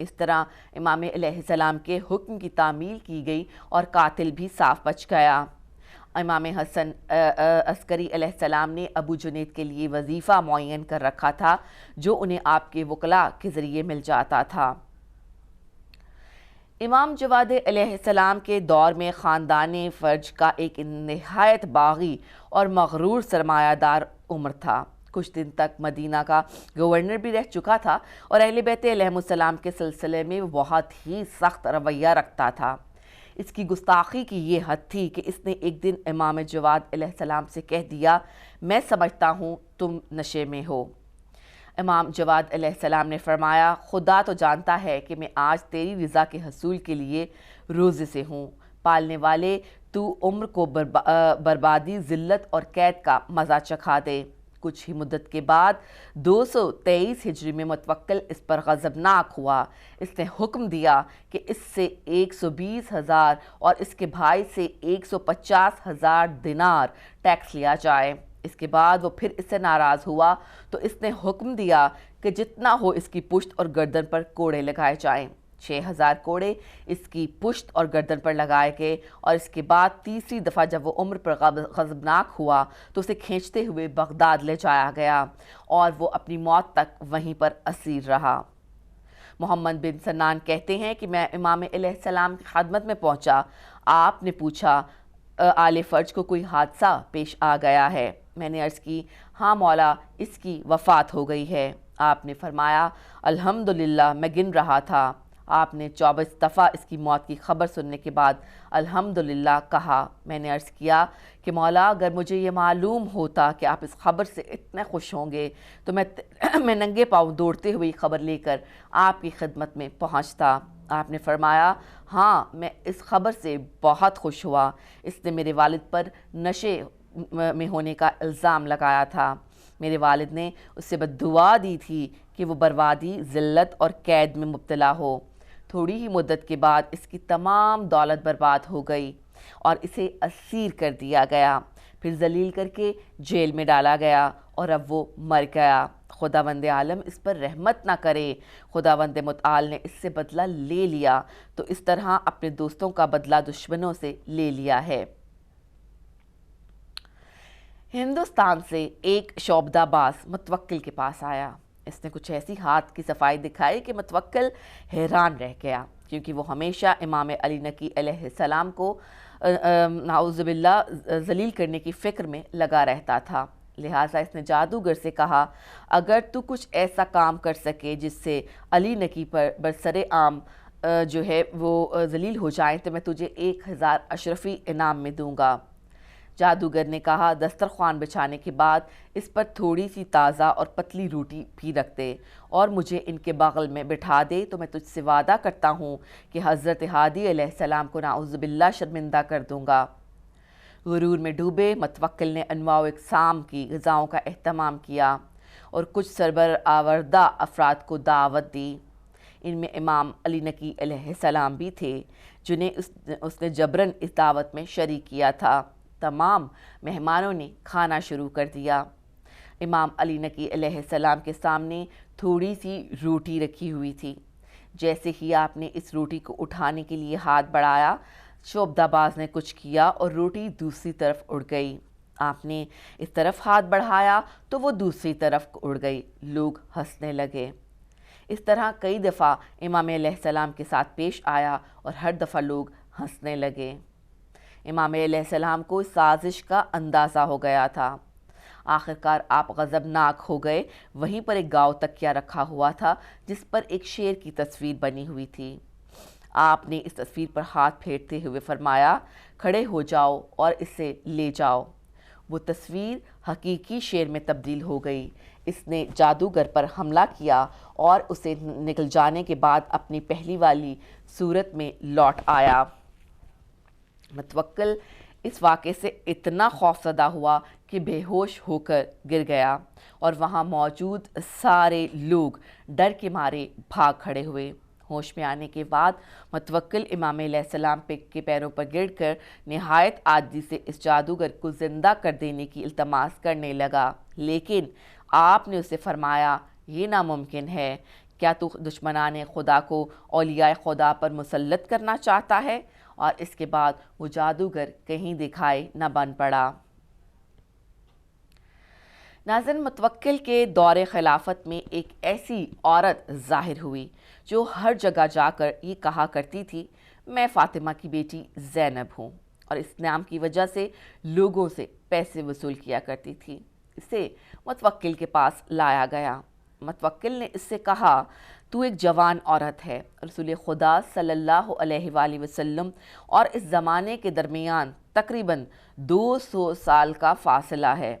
اس طرح امام علیہ السلام کے حکم کی تعمیل کی گئی اور قاتل بھی صاف بچ گیا۔ امام حسن عسکری علیہ السلام نے ابو جنید کے لیے وظیفہ معین کر رکھا تھا جو انہیں آپ کے وکلاء کے ذریعے مل جاتا تھا۔ امام جواد علیہ السلام کے دور میں خاندان فرج کا ایک نہایت باغی اور مغرور سرمایہ دار عمر تھا۔ کچھ دن تک مدینہ کا گورنر بھی رہ چکا تھا اور اہل بیت علیہ السلام کے سلسلے میں وہ بہت ہی سخت رویہ رکھتا تھا۔ اس کی گستاخی کی یہ حد تھی کہ اس نے ایک دن امام جواد علیہ السلام سے کہہ دیا، میں سمجھتا ہوں تم نشے میں ہو۔ امام جواد علیہ السلام نے فرمایا، خدا تو جانتا ہے کہ میں آج تیری رضا کے حصول کے لیے روزے سے ہوں۔ پالنے والے تو عمر کو بربادی، ذلت اور قید کا مزہ چکھا دے۔ کچھ ہی مدت کے بعد 223 ہجری میں متوکل اس پر غضبناک ہوا۔ اس نے حکم دیا کہ اس سے 120,000 اور اس کے بھائی سے 150,000 دینار ٹیکس لیا جائے۔ اس کے بعد وہ پھر اس سے ناراض ہوا تو اس نے حکم دیا کہ جتنا ہو اس کی پشت اور گردن پر کوڑے لگائے جائیں۔ 6,000 کوڑے اس کی پشت اور گردن پر لگائے گئے اور اس کے بعد تیسری دفعہ جب وہ عمر پر غضبناک ہوا تو اسے کھینچتے ہوئے بغداد لے جایا گیا اور وہ اپنی موت تک وہیں پر اسیر رہا۔ محمد بن سنان کہتے ہیں کہ میں امام علیہ السلام کی خدمت میں پہنچا۔ آپ نے پوچھا، آل فرج کو کوئی حادثہ پیش آ گیا ہے؟ میں نے عرض کی، ہاں مولا، اس کی وفات ہو گئی ہے۔ آپ نے فرمایا، الحمدللہ، میں گن رہا تھا۔ آپ نے 24 دفعہ اس کی موت کی خبر سننے کے بعد الحمدللہ کہا۔ میں نے عرض کیا کہ مولا، اگر مجھے یہ معلوم ہوتا کہ آپ اس خبر سے اتنے خوش ہوں گے تو میں ننگے پاؤں دوڑتے ہوئے خبر لے کر آپ کی خدمت میں پہنچتا۔ آپ نے فرمایا، ہاں، میں اس خبر سے بہت خوش ہوا۔ اس نے میرے والد پر نشے میں ہونے کا الزام لگایا تھا۔ میرے والد نے اس سے بددعا دی تھی کہ وہ بربادی، ذلت اور قید میں مبتلا ہو۔ تھوڑی ہی مدت کے بعد اس کی تمام دولت برباد ہو گئی اور اسے اسیر کر دیا گیا، پھر ذلیل کر کے جیل میں ڈالا گیا اور اب وہ مر گیا۔ خداوند عالم اس پر رحمت نہ کرے۔ خداوند متعال نے اس سے بدلہ لے لیا تو اس طرح اپنے دوستوں کا بدلہ دشمنوں سے لے لیا ہے۔ ہندوستان سے ایک شعبدہ باز متوکل کے پاس آیا۔ اس نے کچھ ایسی ہاتھ کی صفائی دکھائی کہ متوکل حیران رہ گیا، کیونکہ وہ ہمیشہ امام علی نقی علیہ السلام کو نعوذ باللہ ذلیل کرنے کی فکر میں لگا رہتا تھا۔ لہٰذا اس نے جادوگر سے کہا، اگر تو کچھ ایسا کام کر سکے جس سے علی نقی پر برسر عام جو ہے وہ ذلیل ہو جائیں تو میں تجھے 1000 اشرفی انعام میں دوں گا۔ جادوگر نے کہا، دسترخوان بچھانے کے بعد اس پر تھوڑی سی تازہ اور پتلی روٹی بھی رکھ دے اور مجھے ان کے بغل میں بٹھا دے تو میں تجھ سے وعدہ کرتا ہوں کہ حضرت ہادی علیہ السلام کو نعوذ باللہ شرمندہ کر دوں گا۔ غرور میں ڈوبے متوکل نے انواع و اقسام کی غذاؤں کا اہتمام کیا اور کچھ سربراوردہ افراد کو دعوت دی۔ ان میں امام علی نقی علیہ السلام بھی تھے، جنہیں اس نے جبراً اس دعوت میں شریک کیا تھا۔ تمام مہمانوں نے کھانا شروع کر دیا۔ امام علی نقی علیہ السلام کے سامنے تھوڑی سی روٹی رکھی ہوئی تھی۔ جیسے ہی آپ نے اس روٹی کو اٹھانے کے لیے ہاتھ بڑھایا، شعبدہ باز نے کچھ کیا اور روٹی دوسری طرف اڑ گئی۔ آپ نے اس طرف ہاتھ بڑھایا تو وہ دوسری طرف اڑ گئی۔ لوگ ہنسنے لگے۔ اس طرح کئی دفعہ امام علیہ السلام کے ساتھ پیش آیا اور ہر دفعہ لوگ ہنسنے لگے۔ امام علیہ السلام کو اس سازش کا اندازہ ہو گیا تھا۔ آخرکار آپ غضبناک ہو گئے۔ وہیں پر ایک گاؤ تکیہ رکھا ہوا تھا جس پر ایک شیر کی تصویر بنی ہوئی تھی۔ آپ نے اس تصویر پر ہاتھ پھیرتے ہوئے فرمایا، کھڑے ہو جاؤ اور اسے لے جاؤ۔ وہ تصویر حقیقی شیر میں تبدیل ہو گئی۔ اس نے جادوگر پر حملہ کیا اور اسے نکل جانے کے بعد اپنی پہلی والی صورت میں لوٹ آیا۔ متوکل اس واقعے سے اتنا خوفزدہ ہوا کہ بے ہوش ہو کر گر گیا اور وہاں موجود سارے لوگ ڈر کے مارے بھاگ کھڑے ہوئے۔ ہوش میں آنے کے بعد متوکل امام علیہ السلام کے پیروں پر گر کر نہایت عاجزی سے اس جادوگر کو زندہ کر دینے کی التماس کرنے لگا، لیکن آپ نے اسے فرمایا، یہ ناممکن ہے، کیا تو دشمنان خدا کو اولیاء خدا پر مسلط کرنا چاہتا ہے؟ اور اس کے بعد وہ جادوگر کہیں دکھائی نہ بن پڑا۔ ناظرین، متوکل کے دور خلافت میں ایک ایسی عورت ظاہر ہوئی جو ہر جگہ جا کر یہ کہا کرتی تھی، میں فاطمہ کی بیٹی زینب ہوں، اور اس نام کی وجہ سے لوگوں سے پیسے وصول کیا کرتی تھی۔ اسے متوکل کے پاس لایا گیا۔ متوکل نے اس سے کہا، تو ایک جوان عورت ہے، رسول خدا صلی اللہ علیہ وآلہ وسلم اور اس زمانے کے درمیان تقریباً 200 سال کا فاصلہ ہے۔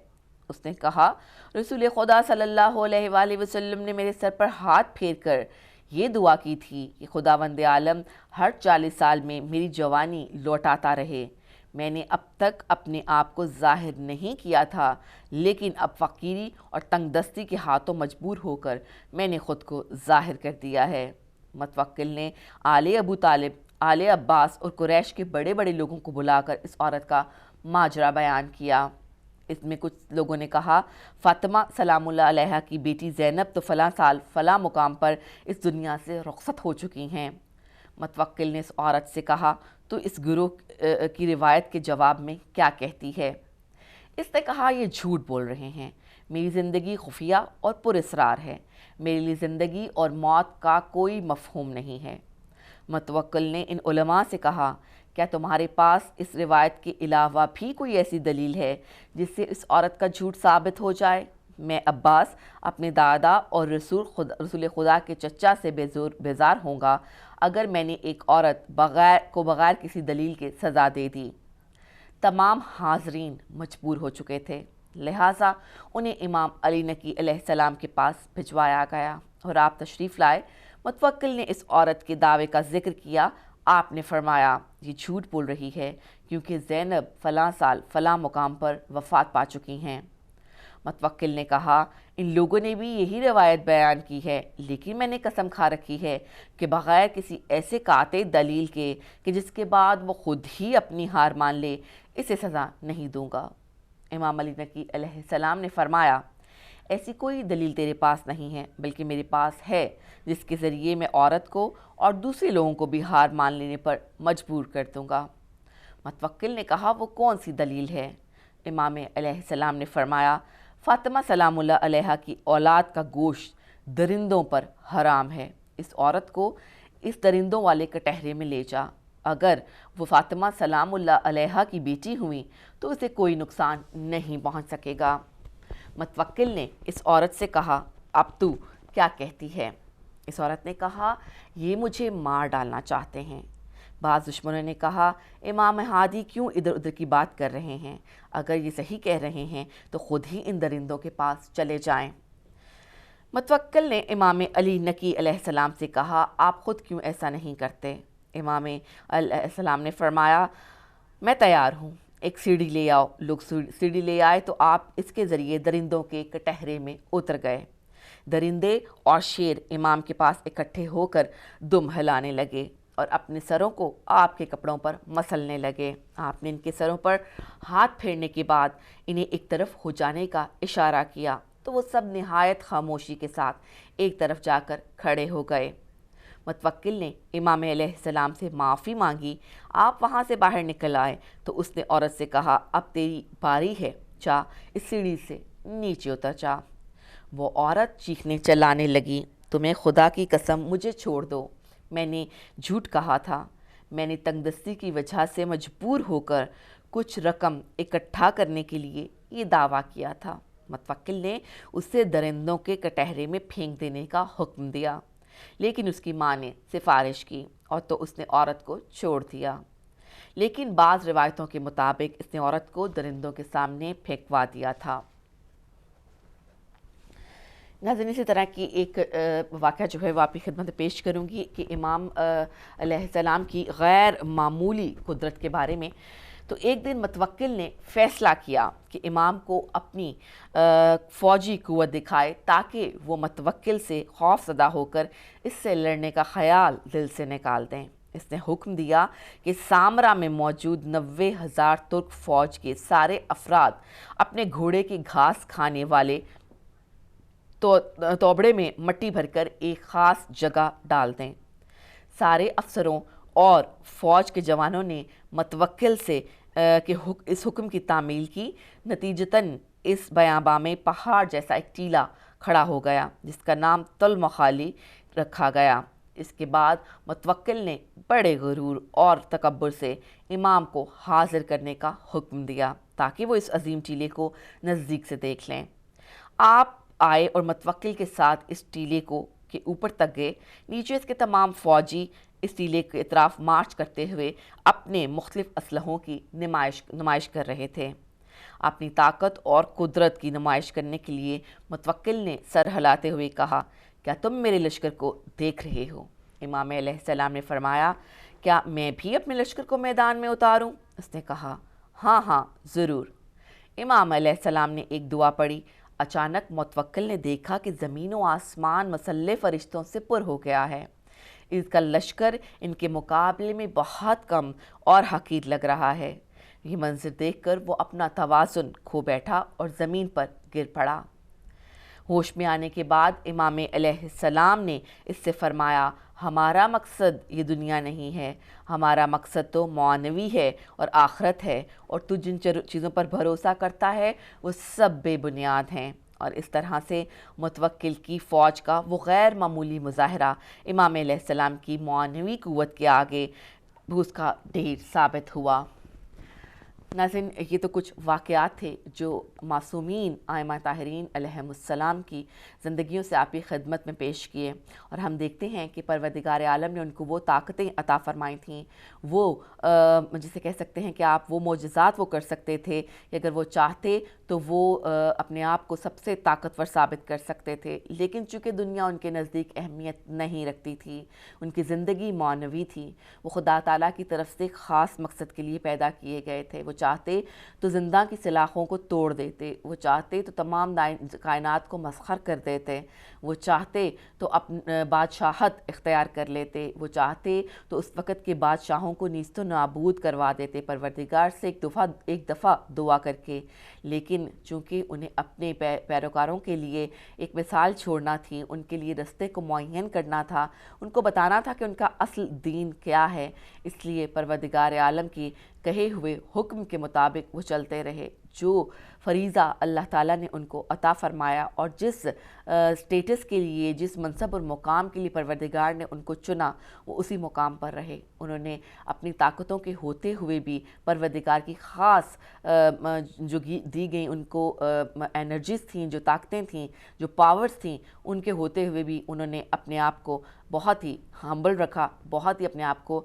اس نے کہا، رسول خدا صلی اللہ علیہ وآلہ وسلم نے میرے سر پر ہاتھ پھیر کر یہ دعا کی تھی کہ خداوند عالم ہر 40 سال میں میری جوانی لوٹاتا رہے۔ میں نے اب تک اپنے آپ کو ظاہر نہیں کیا تھا، لیکن اب فقیری اور تنگ دستی کے ہاتھوں مجبور ہو کر میں نے خود کو ظاہر کر دیا ہے۔ متوکل نے آل ابو طالب، آل عباس اور قریش کے بڑے بڑے لوگوں کو بلا کر اس عورت کا ماجرا بیان کیا۔ اس میں کچھ لوگوں نے کہا، فاطمہ سلام اللہ علیہا کی بیٹی زینب تو فلاں سال فلاں مقام پر اس دنیا سے رخصت ہو چکی ہیں۔ متوکل نے اس عورت سے کہا، تو اس گروہ کی روایت کے جواب میں کیا کہتی ہے؟ اس نے کہا، یہ جھوٹ بول رہے ہیں، میری زندگی خفیہ اور پر اسرار ہے، میرے لیے زندگی اور موت کا کوئی مفہوم نہیں ہے۔ متوکل نے ان علماء سے کہا، کیا تمہارے پاس اس روایت کے علاوہ بھی کوئی ایسی دلیل ہے جس سے اس عورت کا جھوٹ ثابت ہو جائے؟ میں عباس اپنے دادا اور رسول خدا کے چچا سے بیزار ہوں گا اگر میں نے ایک عورت بغیر کسی دلیل کے سزا دے دی۔ تمام حاضرین مجبور ہو چکے تھے، لہٰذا انہیں امام علی نقی علیہ السلام کے پاس بھجوایا گیا اور آپ تشریف لائے۔ متوکل نے اس عورت کے دعوے کا ذکر کیا۔ آپ نے فرمایا، یہ جھوٹ بول رہی ہے کیونکہ زینب فلاں سال فلاں مقام پر وفات پا چکی ہیں۔ متوکل نے کہا، ان لوگوں نے بھی یہی روایت بیان کی ہے، لیکن میں نے قسم کھا رکھی ہے کہ بغیر کسی ایسے قاطع دلیل کے کہ جس کے بعد وہ خود ہی اپنی ہار مان لے، اسے سزا نہیں دوں گا۔ امام علی نقی علیہ السلام نے فرمایا، ایسی کوئی دلیل تیرے پاس نہیں ہے، بلکہ میرے پاس ہے جس کے ذریعے میں عورت کو اور دوسرے لوگوں کو بھی ہار مان لینے پر مجبور کر دوں گا۔ متوکل نے کہا، وہ کون سی دلیل ہے؟ امام علیہ السلام نے فرمایا، فاطمہ سلام اللہ علیہا کی اولاد کا گوشت درندوں پر حرام ہے، اس عورت کو اس درندوں والے کٹہرے میں لے جا، اگر وہ فاطمہ سلام اللہ علیہا کی بیٹی ہوئی تو اسے کوئی نقصان نہیں پہنچ سکے گا۔ متوکل نے اس عورت سے کہا، اب تو کیا کہتی ہے؟ اس عورت نے کہا، یہ مجھے مار ڈالنا چاہتے ہیں۔ بعض دشمنوں نے کہا، امام ہادی کیوں ادھر ادھر کی بات کر رہے ہیں؟ اگر یہ صحیح کہہ رہے ہیں تو خود ہی ان درندوں کے پاس چلے جائیں۔ متوکل نے امام علی نقی علیہ السلام سے کہا، آپ خود کیوں ایسا نہیں کرتے؟ امام علیہ السلام نے فرمایا، میں تیار ہوں، ایک سیڑھی لے آؤ۔ لوگ سیڑھی لے آئے تو آپ اس کے ذریعے درندوں کے کٹہرے میں اتر گئے۔ درندے اور شیر امام کے پاس اکٹھے ہو کر دم ہلانے لگے اور اپنے سروں کو آپ کے کپڑوں پر مسلنے لگے۔ آپ نے ان کے سروں پر ہاتھ پھیرنے کے بعد انہیں ایک طرف ہو جانے کا اشارہ کیا تو وہ سب نہایت خاموشی کے ساتھ ایک طرف جا کر کھڑے ہو گئے۔ متوکل نے امام علیہ السلام سے معافی مانگی۔ آپ وہاں سے باہر نکل آئے تو اس نے عورت سے کہا، اب تیری باری ہے، جا اس سیڑھی سے نیچے اتر جا۔ وہ عورت چیخنے چلانے لگی، تمہیں خدا کی قسم مجھے چھوڑ دو، میں نے جھوٹ کہا تھا، میں نے تنگ دستی کی وجہ سے مجبور ہو کر کچھ رقم اکٹھا کرنے کے لیے یہ دعویٰ کیا تھا۔ متوکل نے اسے درندوں کے کٹہرے میں پھینک دینے کا حکم دیا، لیکن اس کی ماں نے سفارش کی اور تو اس نے عورت کو چھوڑ دیا، لیکن بعض روایتوں کے مطابق اس نے عورت کو درندوں کے سامنے پھینکوا دیا تھا۔ ناظرین، اسی طرح کی ایک واقعہ جو ہے وہ آپ کی خدمت میں پیش کروں گی کہ امام علیہ السلام کی غیر معمولی قدرت کے بارے میں۔ تو ایک دن متوکل نے فیصلہ کیا کہ امام کو اپنی فوجی قوت دکھائے تاکہ وہ متوکل سے خوف زدہ ہو کر اس سے لڑنے کا خیال دل سے نکال دیں۔ اس نے حکم دیا کہ سامرا میں موجود 90,000 ترک فوج کے سارے افراد اپنے گھوڑے کی گھاس کھانے والے توبڑے میں مٹی بھر کر ایک خاص جگہ ڈال دیں۔ سارے افسروں اور فوج کے جوانوں نے متوکل سے کہ اس حکم کی تعمیل کی۔ نتیجتاً اس بیاباں میں پہاڑ جیسا ایک ٹیلہ کھڑا ہو گیا جس کا نام تل مخالی رکھا گیا۔ اس کے بعد متوکل نے بڑے غرور اور تکبر سے امام کو حاضر کرنے کا حکم دیا تاکہ وہ اس عظیم ٹیلے کو نزدیک سے دیکھ لیں۔ آپ آئے اور متوکل کے ساتھ اس ٹیلے کے اوپر تک گئے۔ نیچے اس کے تمام فوجی اس ٹیلے کے اطراف مارچ کرتے ہوئے اپنے مختلف اسلحوں کی نمائش کر رہے تھے۔ اپنی طاقت اور قدرت کی نمائش کرنے کے لیے متوکل نے سر ہلاتے ہوئے کہا، کیا تم میرے لشکر کو دیکھ رہے ہو؟ امام علیہ السلام نے فرمایا، کیا میں بھی اپنے لشکر کو میدان میں اتاروں؟ اس نے کہا، ہاں ہاں ضرور۔ امام علیہ السلام نے ایک دعا پڑھی۔ اچانک متوکل نے دیکھا کہ زمین و آسمان مسلح فرشتوں سے پر ہو گیا ہے۔ اس کا لشکر ان کے مقابلے میں بہت کم اور حقیر لگ رہا ہے۔ یہ منظر دیکھ کر وہ اپنا توازن کھو بیٹھا اور زمین پر گر پڑا۔ ہوش میں آنے کے بعد امام علیہ السلام نے اس سے فرمایا، ہمارا مقصد یہ دنیا نہیں ہے، ہمارا مقصد تو معنوی ہے اور آخرت ہے، اور تو جن چیزوں پر بھروسہ کرتا ہے وہ سب بے بنیاد ہیں۔ اور اس طرح سے متوکل کی فوج کا وہ غیر معمولی مظاہرہ امام علیہ السلام کی معنوی قوت کے آگے اس کا ڈھیر ثابت ہوا۔ ناظرین، یہ تو کچھ واقعات تھے جو معصومین ائمہ طاہرین علیہم السلام کی زندگیوں سے آپ کی خدمت میں پیش کیے، اور ہم دیکھتے ہیں کہ پروردگار عالم نے ان کو وہ طاقتیں عطا فرمائی تھیں، وہ جسے کہہ سکتے ہیں کہ آپ وہ معجزات وہ کر سکتے تھے کہ اگر وہ چاہتے تو وہ اپنے آپ کو سب سے طاقتور ثابت کر سکتے تھے، لیکن چونکہ دنیا ان کے نزدیک اہمیت نہیں رکھتی تھی، ان کی زندگی معنوی تھی، وہ خدا تعالیٰ کی طرف سے خاص مقصد کے لیے پیدا کیے گئے تھے۔ وہ چاہتے تو زندہ کی سلاخوں کو توڑ دیتے، وہ چاہتے تو تمام کائنات کو مسخر کر دیتے، وہ چاہتے تو بادشاہت اختیار کر لیتے، وہ چاہتے تو اس وقت کے بادشاہوں کو نیست و نابود کروا دیتے پروردگار سے ایک دفعہ دعا کر کے، لیکن چونکہ انہیں اپنے پیروکاروں کے لیے ایک مثال چھوڑنا تھی، ان کے لیے رستے کو معین کرنا تھا، ان کو بتانا تھا کہ ان کا اصل دین کیا ہے، اس لیے پروردگار عالم کی کہے ہوئے حکم کے مطابق وہ چلتے رہے۔ جو فریضہ اللہ تعالیٰ نے ان کو عطا فرمایا اور جس سٹیٹس کے لیے، جس منصب اور مقام کے لیے پروردگار نے ان کو چنا، وہ اسی مقام پر رہے۔ انہوں نے اپنی طاقتوں کے ہوتے ہوئے بھی پروردگار کی خاص جو دی گئیں ان کو انرجیز تھیں، جو طاقتیں تھیں، جو پاورز تھیں، ان کے ہوتے ہوئے بھی انہوں نے اپنے آپ کو بہت ہی ہمبل رکھا، بہت ہی اپنے آپ کو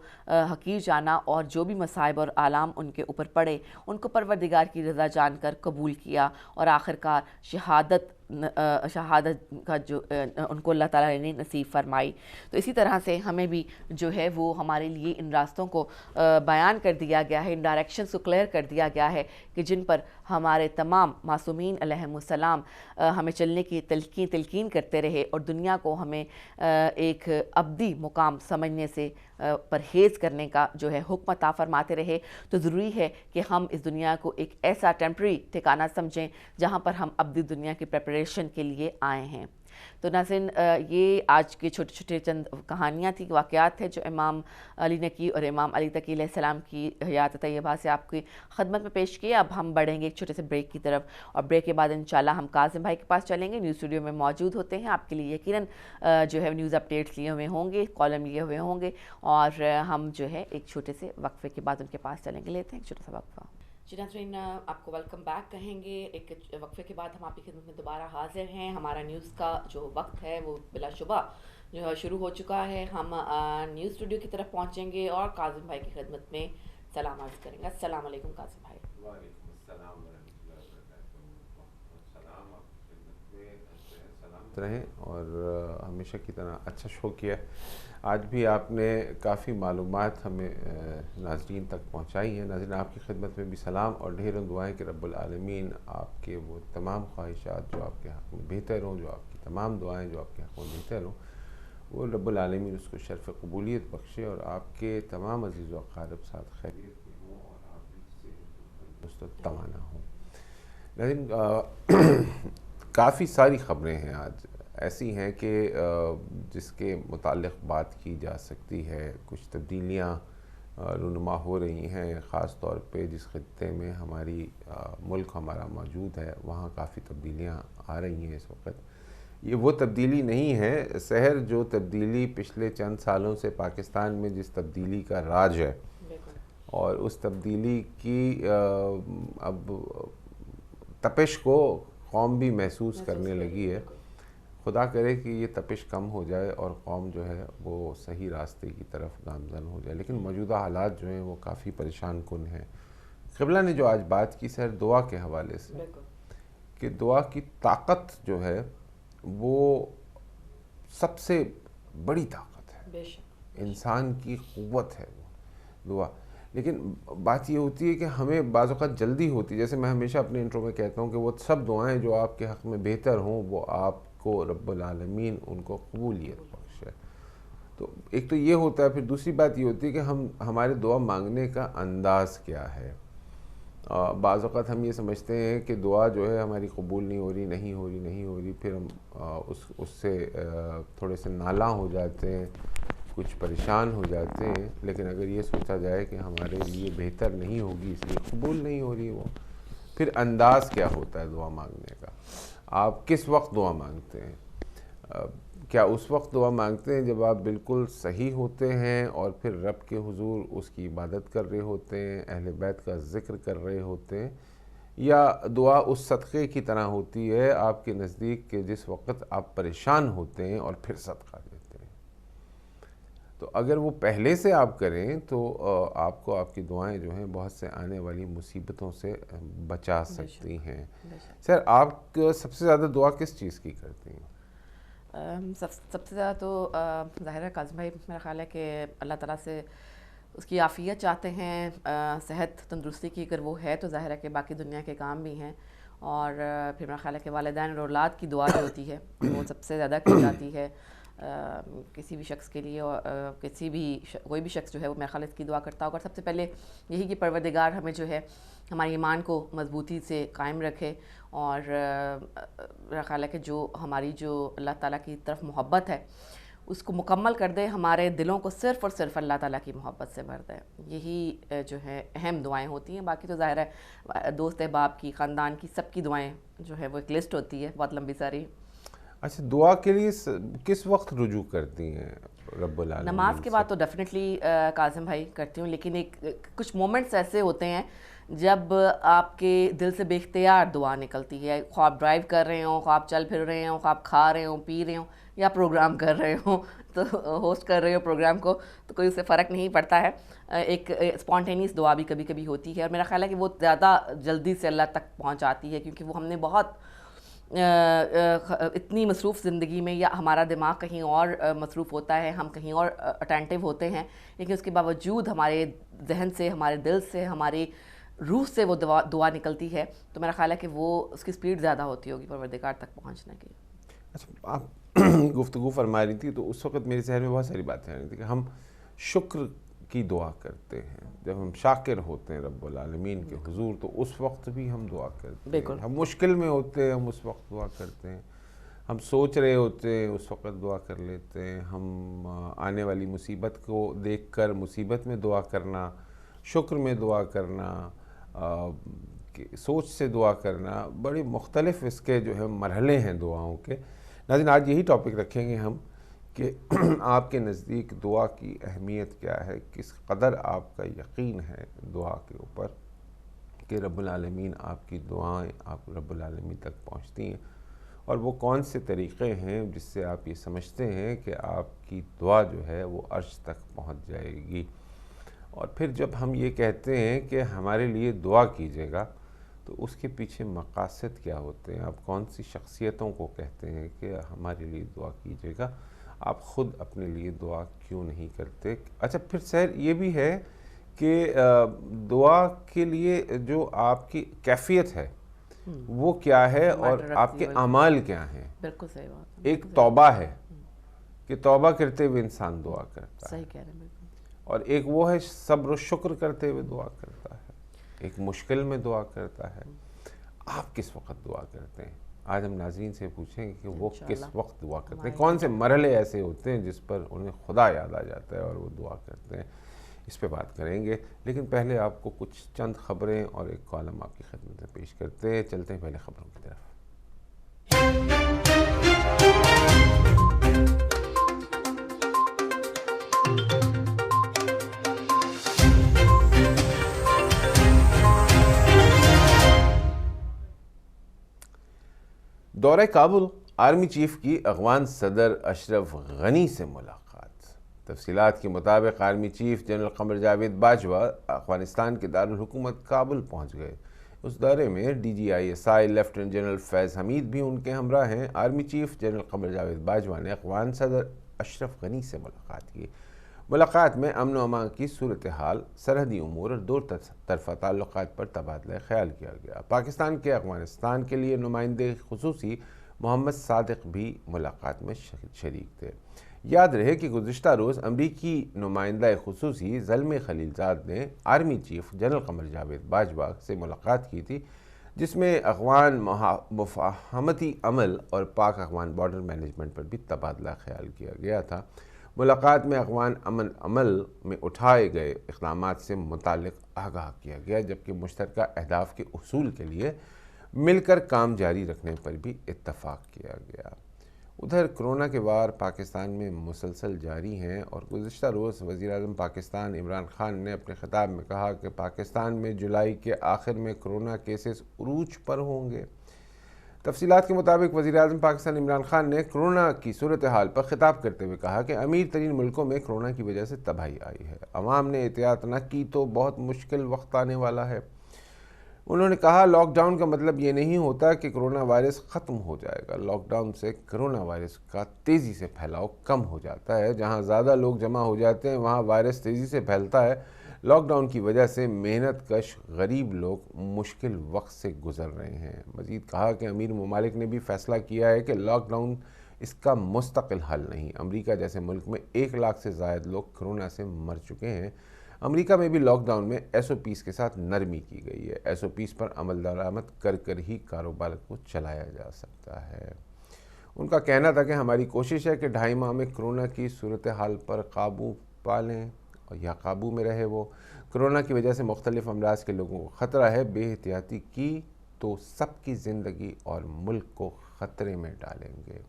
حقیر جانا، اور جو بھی مصائب اور آلام ان کے اوپر پڑے ان کو پروردگار کی رضا جان کر قبول کیا، اور آخرکار شہادت کا جو ان کو اللہ تعالیٰ نے نصیب فرمائی۔ تو اسی طرح سے ہمیں بھی جو ہے وہ ہمارے لیے ان راستوں کو بیان کر دیا گیا ہے، ان ڈائریکشنز کو کلیئر کر دیا گیا ہے کہ جن پر ہمارے تمام معصومین علیہم السلام ہمیں چلنے کی تلقین کرتے رہے، اور دنیا کو ہمیں ایک ابدی مقام سمجھنے سے پرہیز کرنے کا جو ہے حکم عطا فرماتے رہے۔ تو ضروری ہے کہ ہم اس دنیا کو ایک ایسا ٹیمپرری ٹھکانہ سمجھیں جہاں پر ہم ابدی دنیا کی پریپریشن کے لیے آئے ہیں۔ تو ناظرین، یہ آج کے چھوٹے چھوٹے چند کہانیاں تھیں، واقعات تھے جو امام علی نے کی اور امام علی تقی علیہ السلام کی حیات طیبہ سے آپ کی خدمت میں پیش کیے۔ اب ہم بڑھیں گے ایک چھوٹے سے بریک کی طرف، اور بریک کے بعد انشاءاللہ ہم کاظم بھائی کے پاس چلیں گے، نیوز اسٹوڈیو میں موجود ہوتے ہیں، آپ کے لیے یقیناً جو ہے نیوز اپڈیٹس لیے ہوئے ہوں گے، کالم لیے ہوئے ہوں گے، اور ہم جو ہے ایک چھوٹے سے وقفے کے بعد ان کے پاس چلیں گے۔ لیتے ہیں ایک چھوٹا سا وقفہ۔ جی ناظرین، آپ کو ویلکم بیک کہیں گے۔ ایک وقفے کے بعد ہم آپ کی خدمت میں دوبارہ حاضر ہیں۔ ہمارا نیوز کا جو وقت ہے وہ بلا شبہ جو ہے شروع ہو چکا ہے۔ ہم نیوز اسٹوڈیو کی طرف پہنچیں گے اور کاظم بھائی کی خدمت میں سلام عرض کریں گے۔ السلام علیکم کاظم بھائی۔ وعلیکم السلام ورحمۃ اللہ وبرکاتہ۔ سلام، آپ کی خدمت میں سلامت رہیں، اور ہمیشہ کی طرح اچھا شو کیا۔ آج بھی آپ نے کافی معلومات ہمیں ناظرین تک پہنچائی ہیں۔ ناظرین، آپ کی خدمت میں بھی سلام اور ڈھیروں دعائیں کہ رب العالمین آپ کے وہ تمام خواہشات جو آپ کے حق میں بہتر ہوں، جو آپ کی تمام دعائیں جو آپ کے حق میں بہتر ہوں، وہ رب العالمین اس کو شرف قبولیت بخشے، اور آپ کے تمام عزیز و اقارب ساتھ خیریت میں ہوں، اور آپ سے توانا ہوں۔ لیکن کافی ساری خبریں ہیں آج ایسی ہیں کہ جس کے متعلق بات کی جا سکتی ہے. کچھ تبدیلیاں رونما ہو رہی ہیں، خاص طور پہ جس خطے میں ہماری ملک ہمارا موجود ہے وہاں کافی تبدیلیاں آ رہی ہیں اس وقت. یہ وہ تبدیلی نہیں ہے سحر جو تبدیلی پچھلے چند سالوں سے پاکستان میں جس تبدیلی کا راج ہے، اور اس تبدیلی کی اب تپش کو قوم بھی محسوس کرنے لگی ہے. خدا کرے کہ یہ تپش کم ہو جائے اور قوم جو ہے وہ صحیح راستے کی طرف گامزن ہو جائے، لیکن موجودہ حالات جو ہیں وہ کافی پریشان کن ہیں. قبلہ نے جو آج بات کی سر دعا کے حوالے سے، کہ دعا کی طاقت جو ہے وہ سب سے بڑی طاقت ہے، انسان کی قوت ہے وہ دعا. لیکن بات یہ ہوتی ہے کہ ہمیں بعض اوقات جلدی ہوتی ہے. جیسے میں ہمیشہ اپنے انٹرو میں کہتا ہوں کہ وہ سب دعائیں جو آپ کے حق میں بہتر ہوں وہ آپ کو رب العالمین ان کو قبولیت بخشے. تو ایک تو یہ ہوتا ہے. پھر دوسری بات یہ ہوتی ہے کہ ہمارے دعا مانگنے کا انداز کیا ہے. بعض اوقات ہم یہ سمجھتے ہیں کہ دعا جو ہے ہماری قبول نہیں ہو رہی، پھر ہم اس سے تھوڑے سے نالاں ہو جاتے ہیں، کچھ پریشان ہو جاتے ہیں. لیکن اگر یہ سوچا جائے کہ ہمارے لیے بہتر نہیں ہوگی اس لیے قبول نہیں ہو رہی وہ، پھر انداز کیا ہوتا ہے دعا مانگنے کا. آپ کس وقت دعا مانگتے ہیں؟ کیا اس وقت دعا مانگتے ہیں جب آپ بالکل صحیح ہوتے ہیں اور پھر رب کے حضور اس کی عبادت کر رہے ہوتے ہیں، اہل بیت کا ذکر کر رہے ہوتے ہیں، یا دعا اس صدقے کی طرح ہوتی ہے آپ کے نزدیک کہ جس وقت آپ پریشان ہوتے ہیں اور پھر صدقہ دیتے ہیں؟ تو اگر وہ پہلے سے آپ کریں تو آپ کو آپ کی دعائیں جو ہیں بہت سے آنے والی مصیبتوں سے بچا سکتی ہیں. سر آپ سب سے زیادہ دعا کس چیز کی کرتی ہیں؟ سب سے زیادہ تو ظاہر ہے کاظم بھائی، میرا خیال ہے کہ اللہ تعالیٰ سے اس کی عافیت چاہتے ہیں، صحت تندرستی کی اگر وہ ہے تو ظاہر ہے کہ باقی دنیا کے کام بھی ہیں. اور پھر میرا خیال ہے کہ والدین اور اولاد کی دعا جو ہوتی ہے وہ سب سے زیادہ کی جاتی ہے کسی بھی شخص کے لیے. کوئی بھی شخص جو ہے وہ میرا خیال ہے اس کی دعا کرتا ہوگا. سب سے پہلے یہی کہ پروردگار ہمیں جو ہے ہمارے ایمان کو مضبوطی سے قائم رکھے، اور میرا خیال ہے کہ جو ہماری جو اللہ تعالیٰ کی طرف محبت ہے اس کو مکمل کر دے، ہمارے دلوں کو صرف اور صرف اللہ تعالیٰ کی محبت سے بھر دے. یہی جو ہے اہم دعائیں ہوتی ہیں. باقی تو ظاہر ہے دوست احباب کی، خاندان کی، سب کی دعائیں جو ہے وہ ایک لسٹ ہوتی ہے بہت لمبی ساری. اچھا، دعا کے لیے کس وقت رجوع کرتی ہیں رب العالمین؟ نماز کے بعد تو ڈیفینیٹلی کاظم بھائی کرتی ہوں، لیکن کچھ مومنٹس ایسے ہوتے ہیں جب آپ کے دل سے بے اختیار دعا نکلتی ہے. خواہ آپ ڈرائیو کر رہے ہوں، خواہ آپ چل پھر رہے ہوں، خواہ آپ کھا رہے ہوں، پی رہے ہوں، یا پروگرام کر رہے ہوں، تو ہوسٹ کر رہے ہو پروگرام کو، تو کوئی اس سے فرق نہیں پڑتا ہے. ایک اسپونٹینیس دعا بھی کبھی کبھی ہوتی ہے، اور میرا خیال ہے کہ وہ زیادہ جلدی سے اللہ تک پہنچاتی ہے، کیونکہ وہ ہم نے بہت اتنی مصروف زندگی میں، یا ہمارا دماغ کہیں اور مصروف ہوتا ہے، ہم کہیں اور اٹینٹیو ہوتے ہیں، لیکن اس کے باوجود ہمارے ذہن سے، ہمارے دل سے، ہماری روح سے وہ دعا نکلتی ہے. تو میرا خیال ہے کہ وہ اس کی سپیڈ زیادہ ہوتی ہوگی پروردگار تک پہنچنے کی. اچھا، آپ گفتگو فرما رہی تھی تو اس وقت میرے ذہن میں بہت ساری باتیں آ رہی تھیں کہ ہم شکر کی دعا کرتے ہیں. جب ہم شاکر ہوتے ہیں رب العالمین کے حضور تو اس وقت بھی ہم دعا کرتے ہیں. ہم مشکل میں ہوتے ہیں ہم اس وقت دعا کرتے ہیں. ہم سوچ رہے ہوتے ہیں اس وقت دعا کر لیتے ہیں. ہم آنے والی مصیبت کو دیکھ کر مصیبت میں دعا کرنا، شکر میں دعا کرنا، سوچ سے دعا کرنا، بڑے مختلف اس کے جو ہے مرحلے ہیں دعاؤں کے. ناظرین، آج یہی ٹاپک رکھیں گے ہم کہ آپ کے نزدیک دعا کی اہمیت کیا ہے، کس قدر آپ کا یقین ہے دعا کے اوپر کہ رب العالمین آپ کی دعائیں آپ رب العالمین تک پہنچتی ہیں، اور وہ کون سے طریقے ہیں جس سے آپ یہ سمجھتے ہیں کہ آپ کی دعا جو ہے وہ عرش تک پہنچ جائے گی. اور پھر جب ہم یہ کہتے ہیں کہ ہمارے لیے دعا کیجیے گا تو اس کے پیچھے مقاصد کیا ہوتے ہیں؟ آپ کون سی شخصیتوں کو کہتے ہیں کہ ہمارے لیے دعا کیجیے گا؟ آپ خود اپنے لیے دعا کیوں نہیں کرتے؟ اچھا، پھر سر یہ بھی ہے کہ دعا کے لیے جو آپ کی کیفیت ہے وہ کیا ہے اور آپ کے اعمال کیا ہیں؟ بالکل صحیح بات. ایک توبہ ہے کہ توبہ کرتے ہوئے انسان دعا کرتا ہے، صحیح کہہ رہے ہیں، بالکل. اور ایک وہ ہے صبر و شکر کرتے ہوئے دعا کرتا ہے، ایک مشکل میں دعا کرتا ہے. آپ کس وقت دعا کرتے ہیں؟ آج ہم ناظرین سے پوچھیں گے کہ وہ کس انشاءاللہ وقت دعا کرتے ہیں، کون سے مرحلے ایسے ہوتے ہیں جس پر انہیں خدا یاد آ جاتا ہے اور وہ دعا کرتے ہیں، اس پہ بات کریں گے۔ لیکن پہلے آپ کو کچھ چند خبریں اور ایک کالم آپ کی خدمت میں پیش کرتے ہیں۔ چلتے ہیں پہلے خبروں کی طرف۔ دورہ کابل، آرمی چیف کی افغان صدر اشرف غنی سے ملاقات۔ تفصیلات کے مطابق army chief general Qamar Javed Bajwa Afghanistan کے دارالحکومت کابل پہنچ گئے۔ اس دورے میں D G I S I lieutenant general Faiz Hameed بھی ان کے ہمراہ ہیں۔ Army chief general Qamar Javed Bajwa نے افغان صدر اشرف غنی سے ملاقات کی۔ ملاقات میں امن و امان کی صورتحال، سرحدی امور اور دو طرفہ تعلقات پر تبادلہ خیال کیا گیا۔ پاکستان کے افغانستان کے لیے نمائندے خصوصی محمد صادق بھی ملاقات میں شریک تھے۔ یاد رہے کہ گزشتہ روز امریکی نمائندہ خصوصی زلمے خلیل زاد نے army chief general Qamar Javed Bajwa سے ملاقات کی تھی، جس میں افغان مفاہمتی عمل اور پاک افغان بارڈر مینجمنٹ پر بھی تبادلہ خیال کیا گیا تھا۔ ملاقات میں افغان امن عمل میں اٹھائے گئے اقدامات سے متعلق آگاہ کیا گیا، جبکہ مشترکہ اہداف کے حصول کے لیے مل کر کام جاری رکھنے پر بھی اتفاق کیا گیا۔ ادھر کرونا کے وار پاکستان میں مسلسل جاری ہیں اور گزشتہ روز وزیر اعظم پاکستان عمران خان نے اپنے خطاب میں کہا کہ پاکستان میں جولائی کے آخر میں کرونا کیسز عروج پر ہوں گے۔ تفصیلات کے مطابق وزیر اعظم پاکستان عمران خان نے کرونا کی صورتحال پر خطاب کرتے ہوئے کہا کہ امیر ترین ملکوں میں کرونا کی وجہ سے تباہی آئی ہے۔ عوام نے احتیاط نہ کی تو بہت مشکل وقت آنے والا ہے۔ انہوں نے کہا لاک ڈاؤن کا مطلب یہ نہیں ہوتا کہ کرونا وائرس ختم ہو جائے گا۔ لاک ڈاؤن سے کرونا وائرس کا تیزی سے پھیلاؤ کم ہو جاتا ہے۔ جہاں زیادہ لوگ جمع ہو جاتے ہیں وہاں وائرس تیزی سے پھیلتا ہے۔ لاک ڈاؤن کی وجہ سے محنت کش غریب لوگ مشکل وقت سے گزر رہے ہیں۔ مزید کہا کہ امیر ممالک نے بھی فیصلہ کیا ہے کہ لاک ڈاؤن اس کا مستقل حل نہیں۔ امریکہ جیسے ملک میں 1 لاکھ سے زائد لوگ کرونا سے مر چکے ہیں۔ امریکہ میں بھی لاک ڈاؤن میں ایس او پیز کے ساتھ نرمی کی گئی ہے۔ ایس او پیز پر عمل درآمد کر ہی کاروبار کو چلایا جا سکتا ہے۔ ان کا کہنا تھا کہ ہماری کوشش ہے کہ 2.5 ماہ میں کرونا کی صورتحال پر قابو پا لیں یا قابو میں رہے وہ۔ کرونا کی وجہ سے مختلف امراض کے لوگوں کو خطرہ ہے۔ بے احتیاطی کی تو سب کی زندگی اور ملک کو خطرے میں ڈالیں گے۔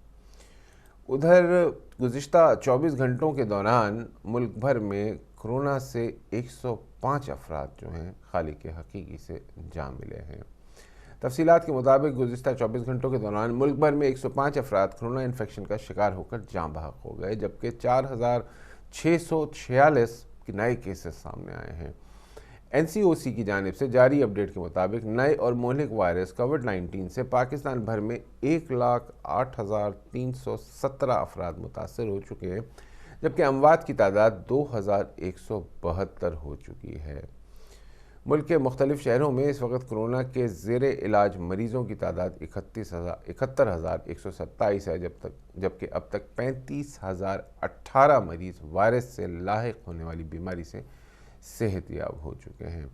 ادھر گزشتہ 24 گھنٹوں کے دوران ملک بھر میں کرونا سے 105 افراد جو ہیں خالق حقیقی سے جاں ملے ہیں۔ تفصیلات کے مطابق گزشتہ 24 گھنٹوں کے دوران ملک بھر میں 105 افراد کرونا انفیکشن کا شکار ہو کر جاں بحق ہو گئے، جبکہ 4646 نئے کیسز سامنے آئے ہیں۔ این سی او سی کی جانب سے جاری اپڈیٹ کے مطابق نئے اور مہلک وائرس کووڈ-19 سے پاکستان بھر میں 1,08,317 افراد متاثر ہو چکے ہیں، جبکہ اموات کی تعداد 2,172 ہو چکی ہے۔ ملک کے مختلف شہروں میں اس وقت کرونا کے زیر علاج مریضوں کی تعداد 71,127 ہے، جبکہ اب تک 35,018 مریض وائرس سے لاحق ہونے والی بیماری سے صحت یاب ہو چکے ہیں۔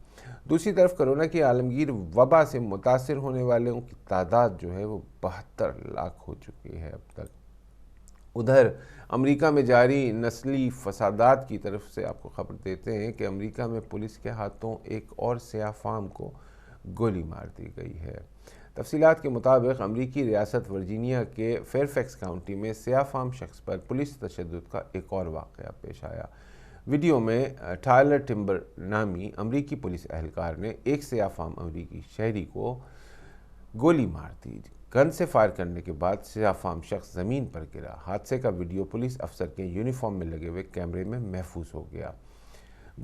دوسری طرف کرونا کی عالمگیر وبا سے متاثر ہونے والوں کی تعداد جو ہے وہ 72 لاکھ ہو چکی ہے اب تک۔ ادھر امریکہ میں جاری نسلی فسادات کی طرف سے آپ کو خبر دیتے ہیں کہ امریکہ میں پولیس کے ہاتھوں ایک اور سیاہ فام کو گولی مار دی گئی ہے۔ تفصیلات کے مطابق امریکی ریاست ورجینیا کے فیئرفیکس کاؤنٹی میں سیاہ فام شخص پر پولیس تشدد کا ایک اور واقعہ پیش آیا۔ ویڈیو میں ٹائلر ٹمبر نامی امریکی پولیس اہلکار نے ایک سیاہ فام امریکی شہری کو گولی مار دی۔ گن سے فائر کرنے کے بعد سیاہ فام شخص زمین پر گرا۔ حادثے کا ویڈیو پولیس افسر کے یونیفارم میں لگے ہوئے کیمرے میں محفوظ ہو گیا۔